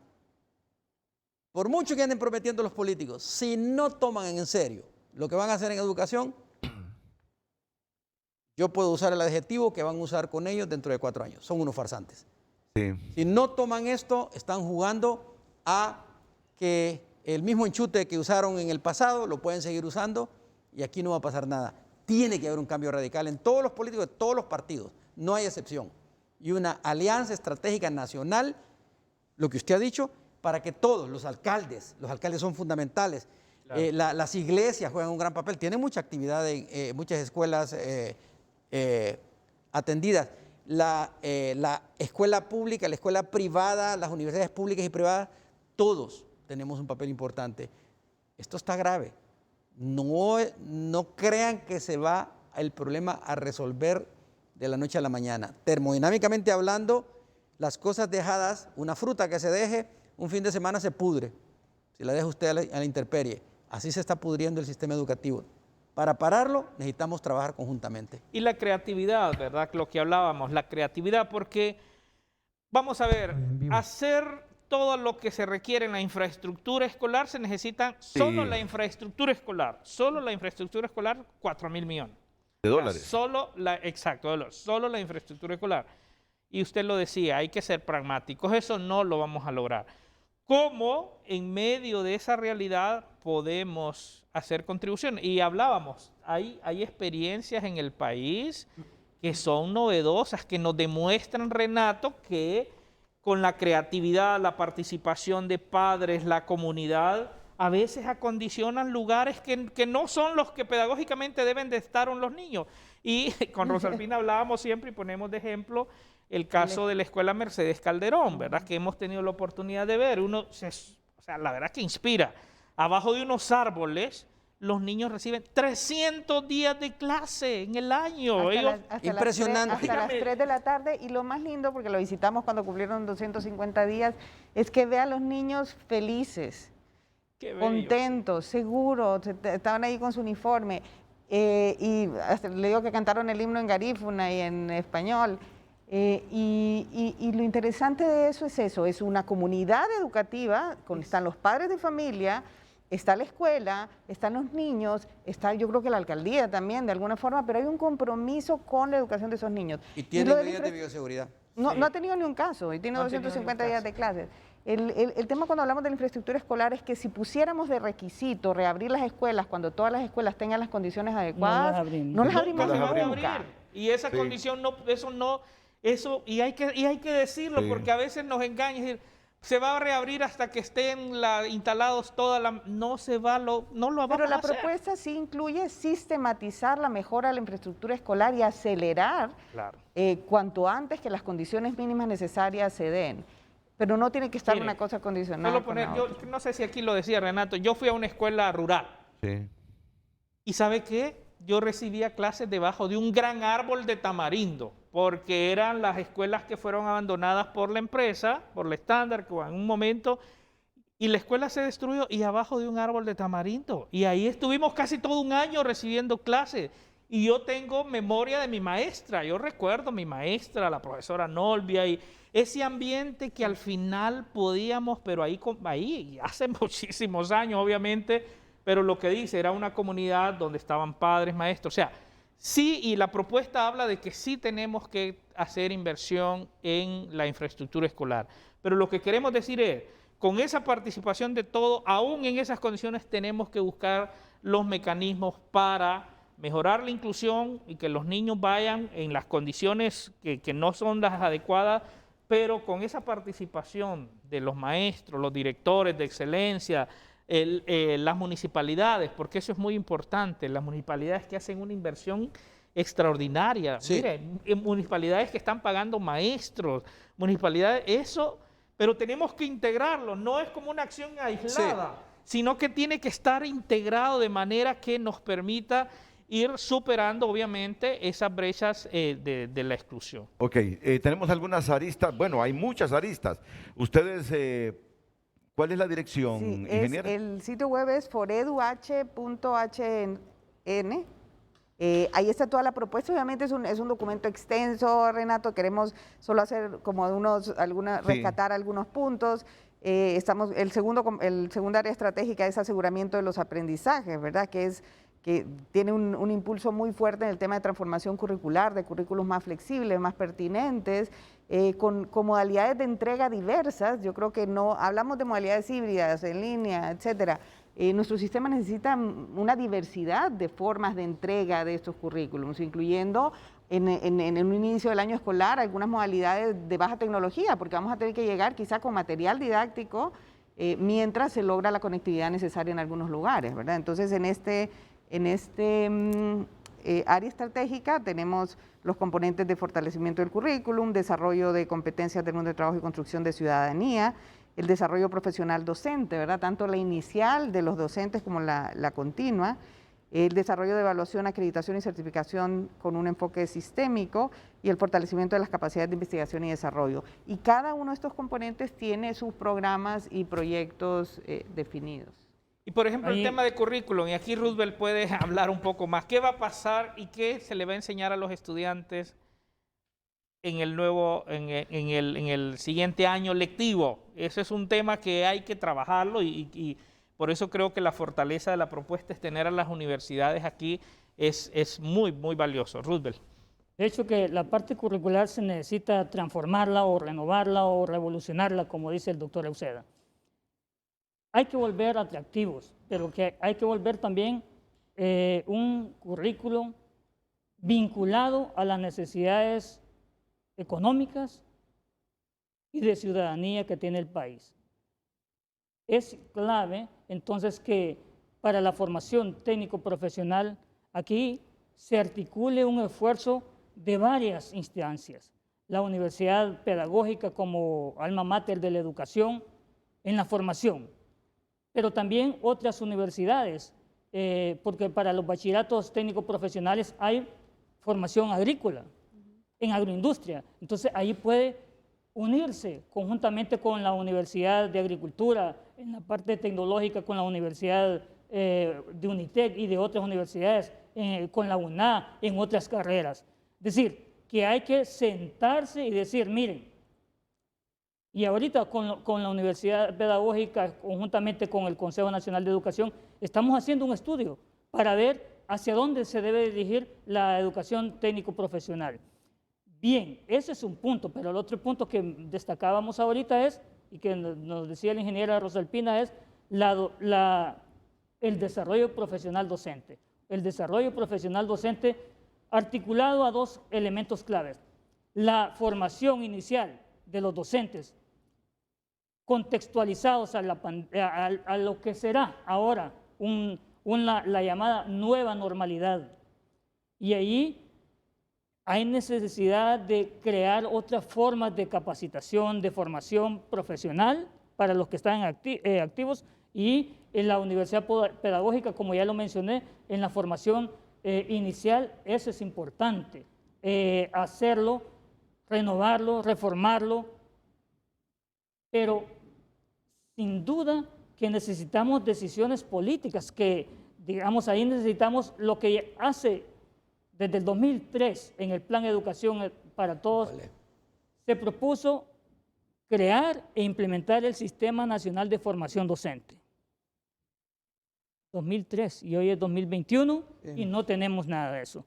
por mucho que anden prometiendo los políticos, si no toman en serio lo que van a hacer en educación, yo puedo usar el adjetivo que van a usar con ellos dentro de 4 años. Son unos farsantes. Sí. Si no toman esto, están jugando a que el mismo enchute que usaron en el pasado lo pueden seguir usando y aquí no va a pasar nada. Tiene que haber un cambio radical en todos los políticos de todos los partidos, no hay excepción. Y una alianza estratégica nacional, lo que usted ha dicho, para que todos, los alcaldes son fundamentales, claro. Las iglesias juegan un gran papel, tienen mucha actividad en muchas escuelas atendidas. La escuela pública, la escuela privada, las universidades públicas y privadas, todos tenemos un papel importante. Esto está grave. No crean que se va el problema a resolver de la noche a la mañana. Termodinámicamente hablando, las cosas dejadas, una fruta que se deje, un fin de semana se pudre. Si la deja usted a la intemperie. Así se está pudriendo el sistema educativo. Para pararlo necesitamos trabajar conjuntamente. Y la creatividad, ¿verdad? Lo que hablábamos, la creatividad, porque vamos a ver, hacer todo lo que se requiere en la infraestructura escolar se necesita solo la infraestructura escolar, 4.000 millones. ¿De dólares? Solo la infraestructura escolar. Y usted lo decía, hay que ser pragmáticos, eso no lo vamos a lograr. ¿Cómo en medio de esa realidad podemos hacer contribución? Y hablábamos, hay experiencias en el país que son novedosas, que nos demuestran, Renato, que con la creatividad, la participación de padres, la comunidad, a veces acondicionan lugares que no son los que pedagógicamente deben de estar los niños. Y con Rosalpina hablábamos siempre y ponemos de ejemplo el caso de la Escuela Mercedes Calderón, ¿verdad? Que hemos tenido la oportunidad de ver. O sea, la verdad que inspira. Abajo de unos árboles, los niños reciben 300 días de clase en el año. Impresionante. Hasta las 3 de la tarde, y lo más lindo, porque lo visitamos cuando cumplieron 250 días, es que ve a los niños felices, contentos, seguros, estaban ahí con su uniforme. Y hasta le digo que cantaron el himno en garífuna y en español. Y lo interesante de eso, es una comunidad educativa, están los padres de familia, está la escuela, están los niños, está yo creo que la alcaldía también de alguna forma, pero hay un compromiso con la educación de esos niños. Y tiene medidas de bioseguridad. No ha tenido ni un caso y tiene 250 días de clases. El tema cuando hablamos de la infraestructura escolar es que si pusiéramos de requisito reabrir las escuelas cuando todas las escuelas tengan las condiciones adecuadas, no las abrimos nunca. Y esa condición, y hay que decirlo, porque a veces nos engañan, es decir, se va a reabrir hasta que estén instalados no se va, no lo vamos a hacer. Pero la propuesta sí incluye sistematizar la mejora de la infraestructura escolar y acelerar cuanto antes que las condiciones mínimas necesarias se den. Pero no tiene que estar una cosa condicionada. Yo no sé si aquí lo decía Renato, yo fui a una escuela rural. Sí. ¿Y sabe qué? Yo recibía clases debajo de un gran árbol de tamarindo, porque eran las escuelas que fueron abandonadas por la empresa, por la estándar, que en un momento, y la escuela se destruyó y abajo de un árbol de tamarindo. Y ahí estuvimos casi todo un año recibiendo clases. Y yo tengo memoria de mi maestra, yo recuerdo mi maestra, la profesora Nolvia, y ese ambiente que al final podíamos, pero ahí hace muchísimos años obviamente, pero lo que dice, era una comunidad donde estaban padres, maestros, o sea, sí, y la propuesta habla de que sí tenemos que hacer inversión en la infraestructura escolar, pero lo que queremos decir es, con esa participación de todo, aún en esas condiciones tenemos que buscar los mecanismos para mejorar la inclusión y que los niños vayan en las condiciones que no son las adecuadas, pero con esa participación de los maestros, los directores de excelencia, las municipalidades, porque eso es muy importante, las municipalidades que hacen una inversión extraordinaria. Sí. Mire, municipalidades que están pagando maestros, municipalidades, pero tenemos que integrarlo, no es como una acción aislada, sino que tiene que estar integrado de manera que nos permita ir superando, obviamente, esas brechas de la exclusión. Ok, tenemos algunas aristas, bueno, hay muchas aristas. Ustedes, ¿cuál es la dirección, ingeniera? El sitio web es foreduh.hn. Ahí está toda la propuesta, obviamente es un documento extenso, Renato, queremos solo hacer como rescatar algunos puntos. El segundo área estratégica es aseguramiento de los aprendizajes, ¿verdad? Que tiene un impulso muy fuerte en el tema de transformación curricular, de currículos más flexibles, más pertinentes, con modalidades de entrega diversas. Yo creo que no hablamos de modalidades híbridas, en línea, etcétera. Nuestro sistema necesita una diversidad de formas de entrega de estos currículums, incluyendo en un inicio del año escolar algunas modalidades de baja tecnología, porque vamos a tener que llegar quizá con material didáctico mientras se logra la conectividad necesaria en algunos lugares, ¿verdad? Entonces, en este área estratégica tenemos los componentes de fortalecimiento del currículum, desarrollo de competencias del mundo de trabajo y construcción de ciudadanía, el desarrollo profesional docente, ¿verdad? Tanto la inicial de los docentes como la continua, el desarrollo de evaluación, acreditación y certificación con un enfoque sistémico y el fortalecimiento de las capacidades de investigación y desarrollo. Y cada uno de estos componentes tiene sus programas y proyectos definidos. Y por ejemplo, el tema de currículum, y aquí Roosevelt puede hablar un poco más. ¿Qué va a pasar y qué se le va a enseñar a los estudiantes en el siguiente año lectivo? Ese es un tema que hay que trabajarlo y por eso creo que la fortaleza de la propuesta es tener a las universidades aquí, es muy, muy valioso. Roosevelt. De hecho, que la parte curricular se necesita transformarla o renovarla o revolucionarla, como dice el doctor Euseda. Hay que volver atractivos, pero que hay que volver también un currículum vinculado a las necesidades económicas y de ciudadanía que tiene el país. Es clave, entonces, que para la formación técnico-profesional aquí se articule un esfuerzo de varias instancias, la universidad pedagógica como alma mater de la educación en la formación, pero también otras universidades, porque para los bachilleratos técnicos profesionales hay formación agrícola, en agroindustria. Entonces ahí puede unirse conjuntamente con la Universidad de Agricultura, en la parte tecnológica con la Universidad de UNITEC y de otras universidades, con la UNA, en otras carreras. Es decir, que hay que sentarse y decir, miren, y ahorita con la Universidad Pedagógica, conjuntamente con el Consejo Nacional de Educación, estamos haciendo un estudio para ver hacia dónde se debe dirigir la educación técnico-profesional. Bien, ese es un punto, pero el otro punto que destacábamos ahorita es, y que nos decía la ingeniera Rosalpina, es el desarrollo profesional docente. El desarrollo profesional docente articulado a dos elementos claves. La formación inicial de los docentes, contextualizados a lo que será ahora la llamada nueva normalidad. Y ahí hay necesidad de crear otras formas de capacitación, de formación profesional para los que están activos, y en la Universidad Pedagógica, como ya lo mencioné, en la formación inicial, eso es importante, hacerlo, renovarlo, reformarlo, pero sin duda que necesitamos decisiones políticas, que digamos ahí necesitamos lo que hace desde el 2003 en el Plan de Educación para Todos, se propuso crear e implementar el Sistema Nacional de Formación Docente. 2003 y hoy es 2021 y no tenemos nada de eso.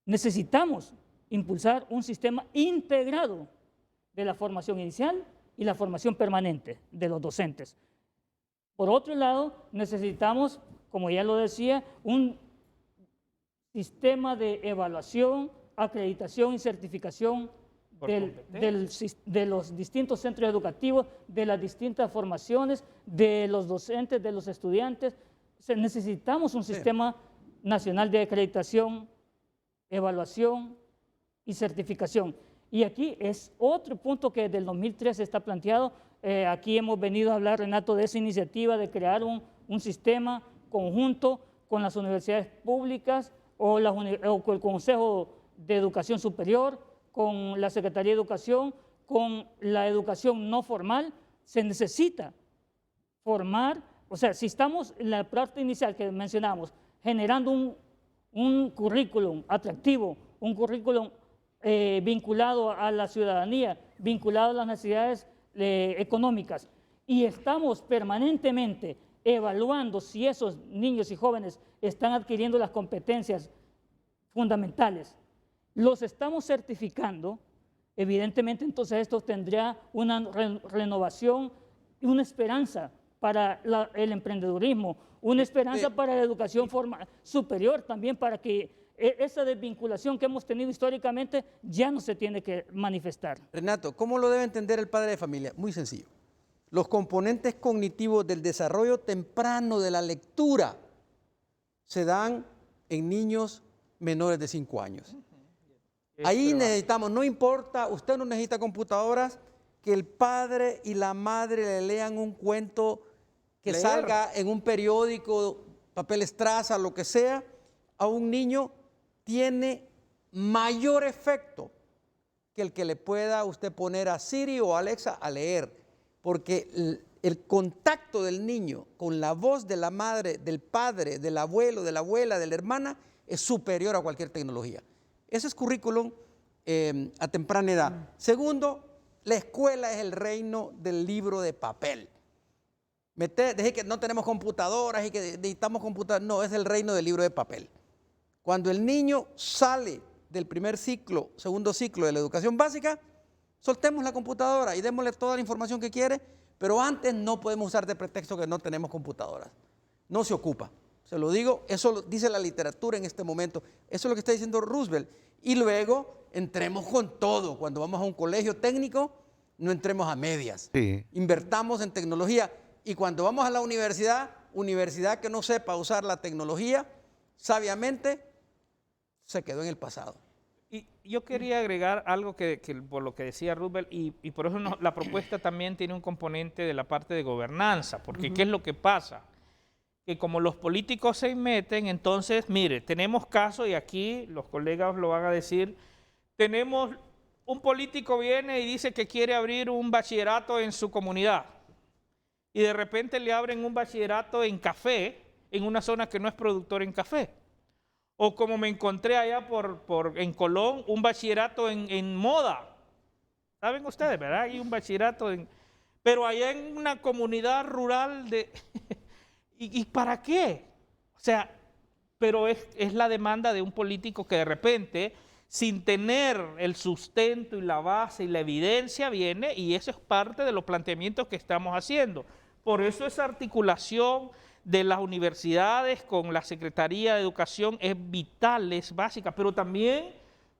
Necesitamos impulsar un sistema integrado de la formación inicial y la formación permanente de los docentes. Por otro lado, necesitamos, como ya lo decía, un sistema de evaluación, acreditación y certificación de los distintos centros educativos, de las distintas formaciones, de los docentes, de los estudiantes. Necesitamos un sistema nacional de acreditación, evaluación y certificación. Y aquí es otro punto que desde el 2003 está planteado. Aquí hemos venido a hablar, Renato, de esa iniciativa de crear un sistema conjunto con las universidades públicas o con el Consejo de Educación Superior, con la Secretaría de Educación, con la educación no formal. Se necesita formar, o sea, si estamos en la parte inicial que mencionamos, generando un currículum atractivo, un currículum vinculado a la ciudadanía, vinculado a las necesidades económicas, y estamos permanentemente evaluando si esos niños y jóvenes están adquiriendo las competencias fundamentales, los estamos certificando, evidentemente entonces esto tendría una renovación y una esperanza para el emprendedurismo, una esperanza para la educación superior también, para que esa desvinculación que hemos tenido históricamente ya no se tiene que manifestar. Renato, ¿cómo lo debe entender el padre de familia? Muy sencillo. Los componentes cognitivos del desarrollo temprano de la lectura se dan en niños menores de 5 años. Ahí necesitamos, no importa, usted no necesita computadoras, que el padre y la madre le lean un cuento que salga en un periódico, papel estraza, lo que sea, a un niño tiene mayor efecto que el que le pueda usted poner a Siri o Alexa a leer, porque el contacto del niño con la voz de la madre, del padre, del abuelo, de la abuela, de la hermana, es superior a cualquier tecnología. Ese es currículum a temprana edad. Segundo, la escuela es el reino del libro de papel. Dije que no tenemos computadoras y que necesitamos computadoras. No, es el reino del libro de papel. Cuando el niño sale del primer ciclo, segundo ciclo de la educación básica, soltemos la computadora y démosle toda la información que quiere, pero antes no podemos usar de pretexto que no tenemos computadoras. No se ocupa. Se lo digo, eso lo dice la literatura en este momento. Eso es lo que está diciendo Roosevelt. Y luego entremos con todo. Cuando vamos a un colegio técnico, no entremos a medias. Sí. Invertamos en tecnología. Y cuando vamos a la universidad que no sepa usar la tecnología sabiamente, se quedó en el pasado. Y yo quería agregar algo que por lo que decía Roosevelt, y por eso la propuesta también tiene un componente de la parte de gobernanza, porque ¿qué es lo que pasa? Que como los políticos se meten, entonces, mire, tenemos casos, y aquí los colegas lo van a decir, tenemos un político viene y dice que quiere abrir un bachillerato en su comunidad, y de repente le abren un bachillerato en café, en una zona que no es productora en café. O como me encontré allá en Colón, un bachillerato en moda. ¿Saben ustedes, verdad? Hay un bachillerato pero allá en una comunidad rural de... ¿Y para qué? O sea, pero es la demanda de un político que de repente, sin tener el sustento y la base y la evidencia, viene, y eso es parte de los planteamientos que estamos haciendo. Por eso esa articulación de las universidades con la Secretaría de Educación es vital, es básica, pero también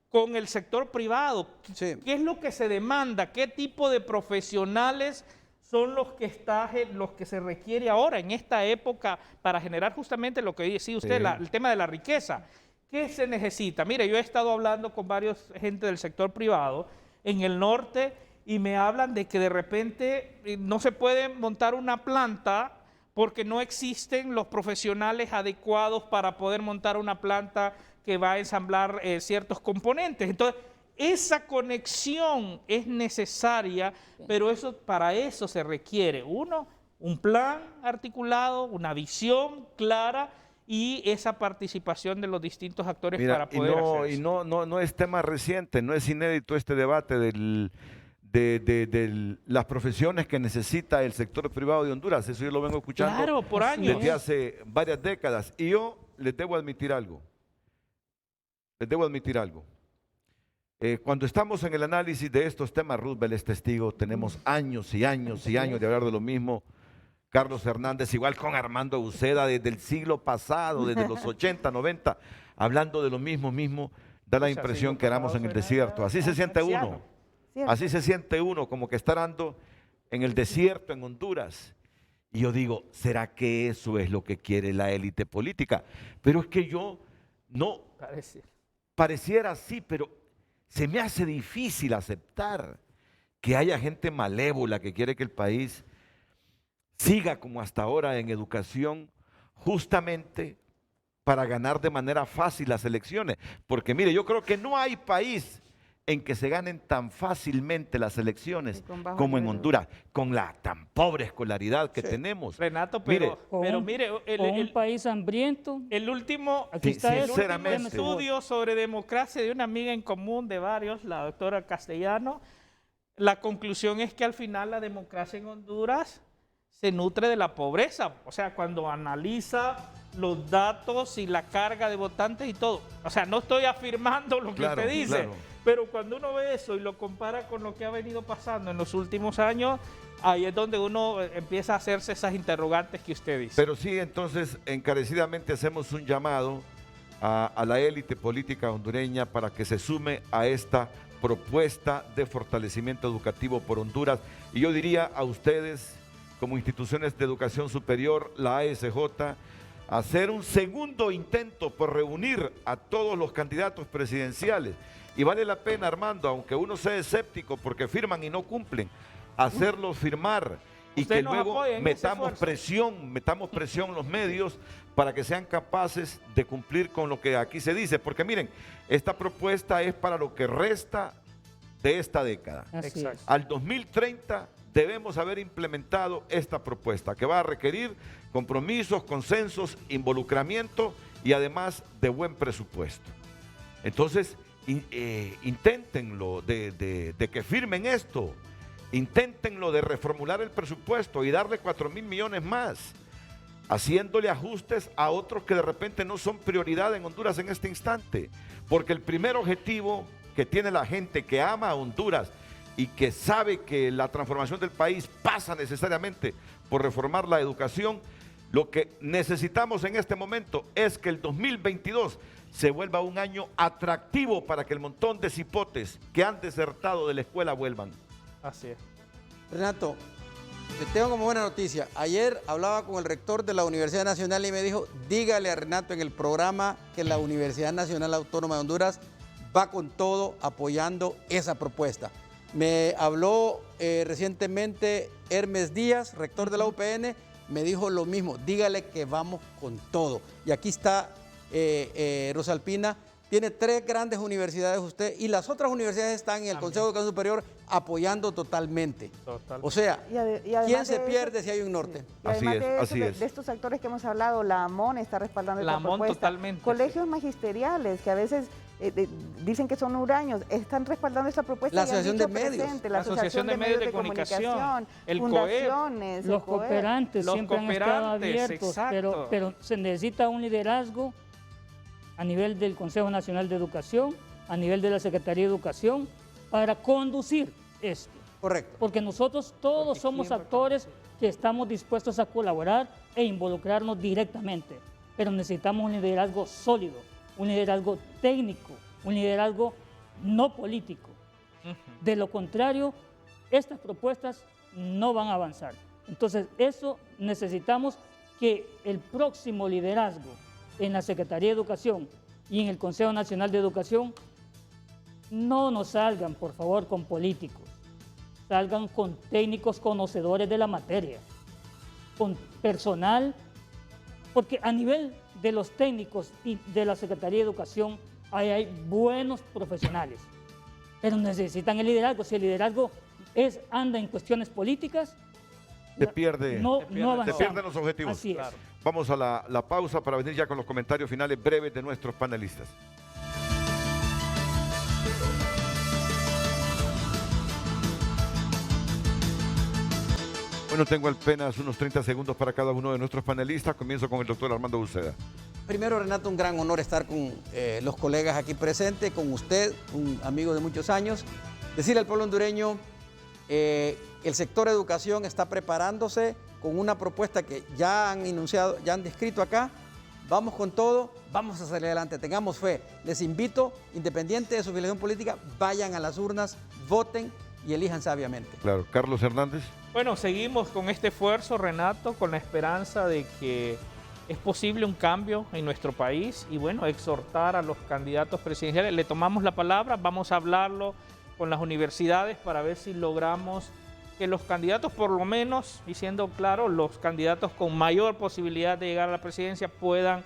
con el sector privado. Sí. ¿Qué es lo que se demanda? ¿Qué tipo de profesionales son los que se requiere ahora en esta época para generar justamente lo que decía usted, sí, el tema de la riqueza? ¿Qué se necesita? Mire, yo he estado hablando con varios gente del sector privado en el norte y me hablan de que de repente no se puede montar una planta porque no existen los profesionales adecuados para poder montar una planta que va a ensamblar ciertos componentes. Entonces, esa conexión es necesaria, pero para eso se requiere, un plan articulado, una visión clara y esa participación de los distintos actores. Mira, para poder hacer eso. Y no es tema reciente, no es inédito este debate de las profesiones que necesita el sector privado de Honduras. Eso yo lo vengo escuchando, claro, por años, desde hace varias décadas. Y yo les debo admitir algo. Cuando estamos en el análisis de estos temas, Roosevelt es testigo, tenemos años y años y años de hablar de lo mismo. Carlos Hernández, igual con Armando Uceda, desde el siglo pasado, desde los 80, 90, hablando de lo mismo, da la impresión que éramos en el desierto. Así se siente uno. Así se siente uno, como que está andando en el desierto, en Honduras. Y yo digo, ¿será que eso es lo que quiere la élite política? Pero es que yo no... Pareciera así, pero se me hace difícil aceptar que haya gente malévola que quiere que el país siga como hasta ahora en educación, justamente para ganar de manera fácil las elecciones. Porque mire, yo creo que no hay país en que se ganen tan fácilmente las elecciones como en Honduras, con la tan pobre escolaridad que tenemos. Renato, pero mire, un país hambriento. El último, aquí está el último estudio sobre democracia de una amiga en común de varios, la doctora Castellano, la conclusión es que al final la democracia en Honduras se nutre de la pobreza. O sea, cuando analiza los datos y la carga de votantes y todo. O sea, no estoy afirmando lo que usted dice. Claro. Pero cuando uno ve eso y lo compara con lo que ha venido pasando en los últimos años, ahí es donde uno empieza a hacerse esas interrogantes que usted dice. Pero sí, entonces, encarecidamente hacemos un llamado a la élite política hondureña para que se sume a esta propuesta de fortalecimiento educativo por Honduras. Y yo diría a ustedes, como instituciones de educación superior, la ASJ, hacer un segundo intento por reunir a todos los candidatos presidenciales. Y vale la pena, Armando, aunque uno sea escéptico porque firman y no cumplen, hacerlos firmar y que luego metamos presión los medios para que sean capaces de cumplir con lo que aquí se dice. Porque miren, esta propuesta es para lo que resta de esta década. Al 2030 debemos haber implementado esta propuesta que va a requerir compromisos, consensos, involucramiento y además de buen presupuesto. Entonces, inténtenlo de que firmen esto, inténtenlo de reformular el presupuesto y darle 4,000 millones más, haciéndole ajustes a otros que de repente no son prioridad en Honduras en este instante, porque el primer objetivo que tiene la gente que ama a Honduras y que sabe que la transformación del país pasa necesariamente por reformar la educación, lo que necesitamos en este momento es que el 2022 se vuelva un año atractivo para que el montón de cipotes que han desertado de la escuela vuelvan. Así es. Renato, te tengo como buena noticia. Ayer hablaba con el rector de la Universidad Nacional y me dijo, dígale a Renato en el programa que la Universidad Nacional Autónoma de Honduras va con todo apoyando esa propuesta. Me habló recientemente Hermes Díaz, rector de la UPN, me dijo lo mismo, dígale que vamos con todo. Y aquí está Rosalpina, tiene 3 grandes universidades usted y las otras universidades están en el Consejo de Educación Superior apoyando totalmente. O sea, ¿quién se pierde si hay un norte? Y además de estos actores que hemos hablado, la AMON está respaldando esta propuesta. Totalmente. Colegios magisteriales que a veces dicen que son huraños, están respaldando esta propuesta. La Asociación de Medios. La Asociación de Medios de Comunicación, el fundaciones, los cooperantes siempre han estado abiertos, pero se necesita un liderazgo a nivel del Consejo Nacional de Educación, a nivel de la Secretaría de Educación, para conducir esto. Correcto. Porque nosotros todos somos actores que estamos dispuestos a colaborar e involucrarnos directamente, pero necesitamos un liderazgo sólido, un liderazgo técnico, un liderazgo no político. De lo contrario, estas propuestas no van a avanzar. Entonces, eso necesitamos que el próximo liderazgo en la Secretaría de Educación y en el Consejo Nacional de Educación no nos salgan, por favor, con políticos, salgan con técnicos conocedores de la materia, con personal, porque a nivel de los técnicos y de la Secretaría de Educación hay buenos profesionales, pero necesitan el liderazgo. Si el liderazgo anda en cuestiones políticas, se pierden los objetivos. Así es. Claro. Vamos a la pausa para venir ya con los comentarios finales breves de nuestros panelistas. Bueno, tengo apenas unos 30 segundos para cada uno de nuestros panelistas. Comienzo con el doctor Armando Uceda. Primero, Renato, un gran honor estar con los colegas aquí presentes, con usted, un amigo de muchos años. Decirle al pueblo hondureño, el sector educación está preparándose con una propuesta que ya han enunciado, ya han descrito acá. Vamos con todo, vamos a salir adelante, tengamos fe. Les invito, independiente de su filiación política, vayan a las urnas, voten y elijan sabiamente. Claro. Carlos Hernández. Bueno, seguimos con este esfuerzo, Renato, con la esperanza de que es posible un cambio en nuestro país y bueno, exhortar a los candidatos presidenciales. Le tomamos la palabra, vamos a hablarlo con las universidades para ver si logramos que los candidatos, por lo menos, y siendo claro, los candidatos con mayor posibilidad de llegar a la presidencia puedan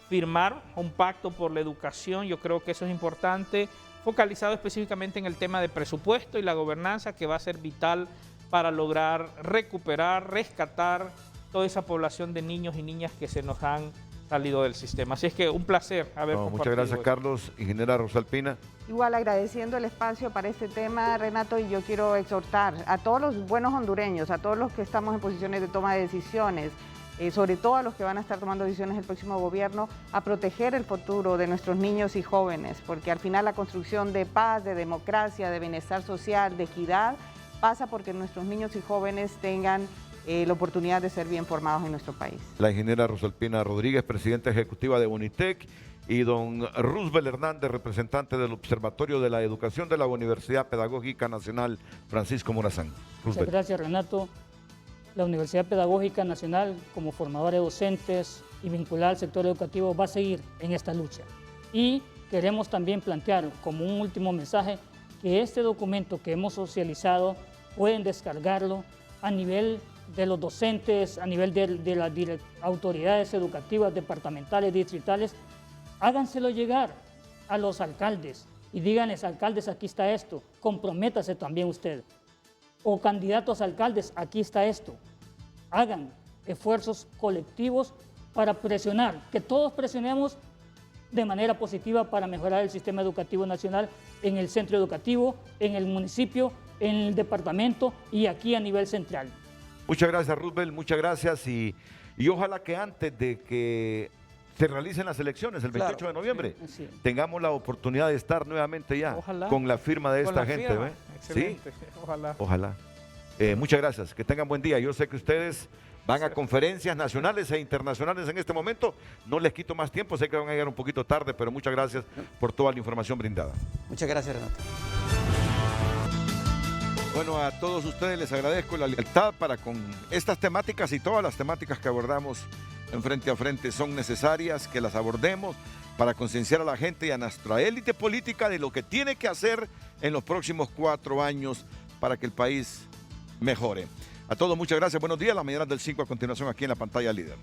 firmar un pacto por la educación. Yo creo que eso es importante, focalizado específicamente en el tema de presupuesto y la gobernanza, que va a ser vital para lograr recuperar, rescatar toda esa población de niños y niñas que se nos han salido del sistema. Así es que un placer haber compartido. Muchas gracias, Carlos. Ingeniera Rosalpina. Igual agradeciendo el espacio para este tema, Renato, y yo quiero exhortar a todos los buenos hondureños, a todos los que estamos en posiciones de toma de decisiones, sobre todo a los que van a estar tomando decisiones del próximo gobierno, a proteger el futuro de nuestros niños y jóvenes, porque al final la construcción de paz, de democracia, de bienestar social, de equidad, pasa porque nuestros niños y jóvenes tengan la oportunidad de ser bien formados en nuestro país. La ingeniera Rosalpina Rodríguez, presidenta ejecutiva de Bonitec, y don Roosevelt Hernández, representante del Observatorio de la Educación de la Universidad Pedagógica Nacional Francisco Morazán. Muchas gracias, Renato. La Universidad Pedagógica Nacional, como formadora de docentes y vinculada al sector educativo, va a seguir en esta lucha. Y queremos también plantear como un último mensaje que este documento que hemos socializado pueden descargarlo a nivel de los docentes, a nivel de las autoridades educativas departamentales, distritales. Háganselo llegar a los alcaldes y díganles: alcaldes, aquí está esto, comprométase también usted. O candidatos a alcaldes, aquí está esto. Hagan esfuerzos colectivos para presionar, que todos presionemos de manera positiva para mejorar el sistema educativo nacional en el centro educativo, en el municipio, en el departamento y aquí a nivel central. Muchas gracias, Roosevelt, muchas gracias y ojalá que antes de que se realicen las elecciones el 28 de noviembre, tengamos la oportunidad de estar nuevamente ya con la firma de esta gente. Excelente, ¿sí? Ojalá. Muchas gracias, que tengan buen día. Yo sé que ustedes van a conferencias nacionales e internacionales en este momento. No les quito más tiempo, sé que van a llegar un poquito tarde, pero muchas gracias por toda la información brindada. Muchas gracias, Renato. Bueno, a todos ustedes les agradezco la lealtad para con estas temáticas y todas las temáticas que abordamos en Frente a Frente son necesarias, que las abordemos para concienciar a la gente y a nuestra élite política de lo que tiene que hacer en los próximos 4 años para que el país mejore. A todos muchas gracias, buenos días, las mañanas del 5 a continuación aquí en la pantalla líder.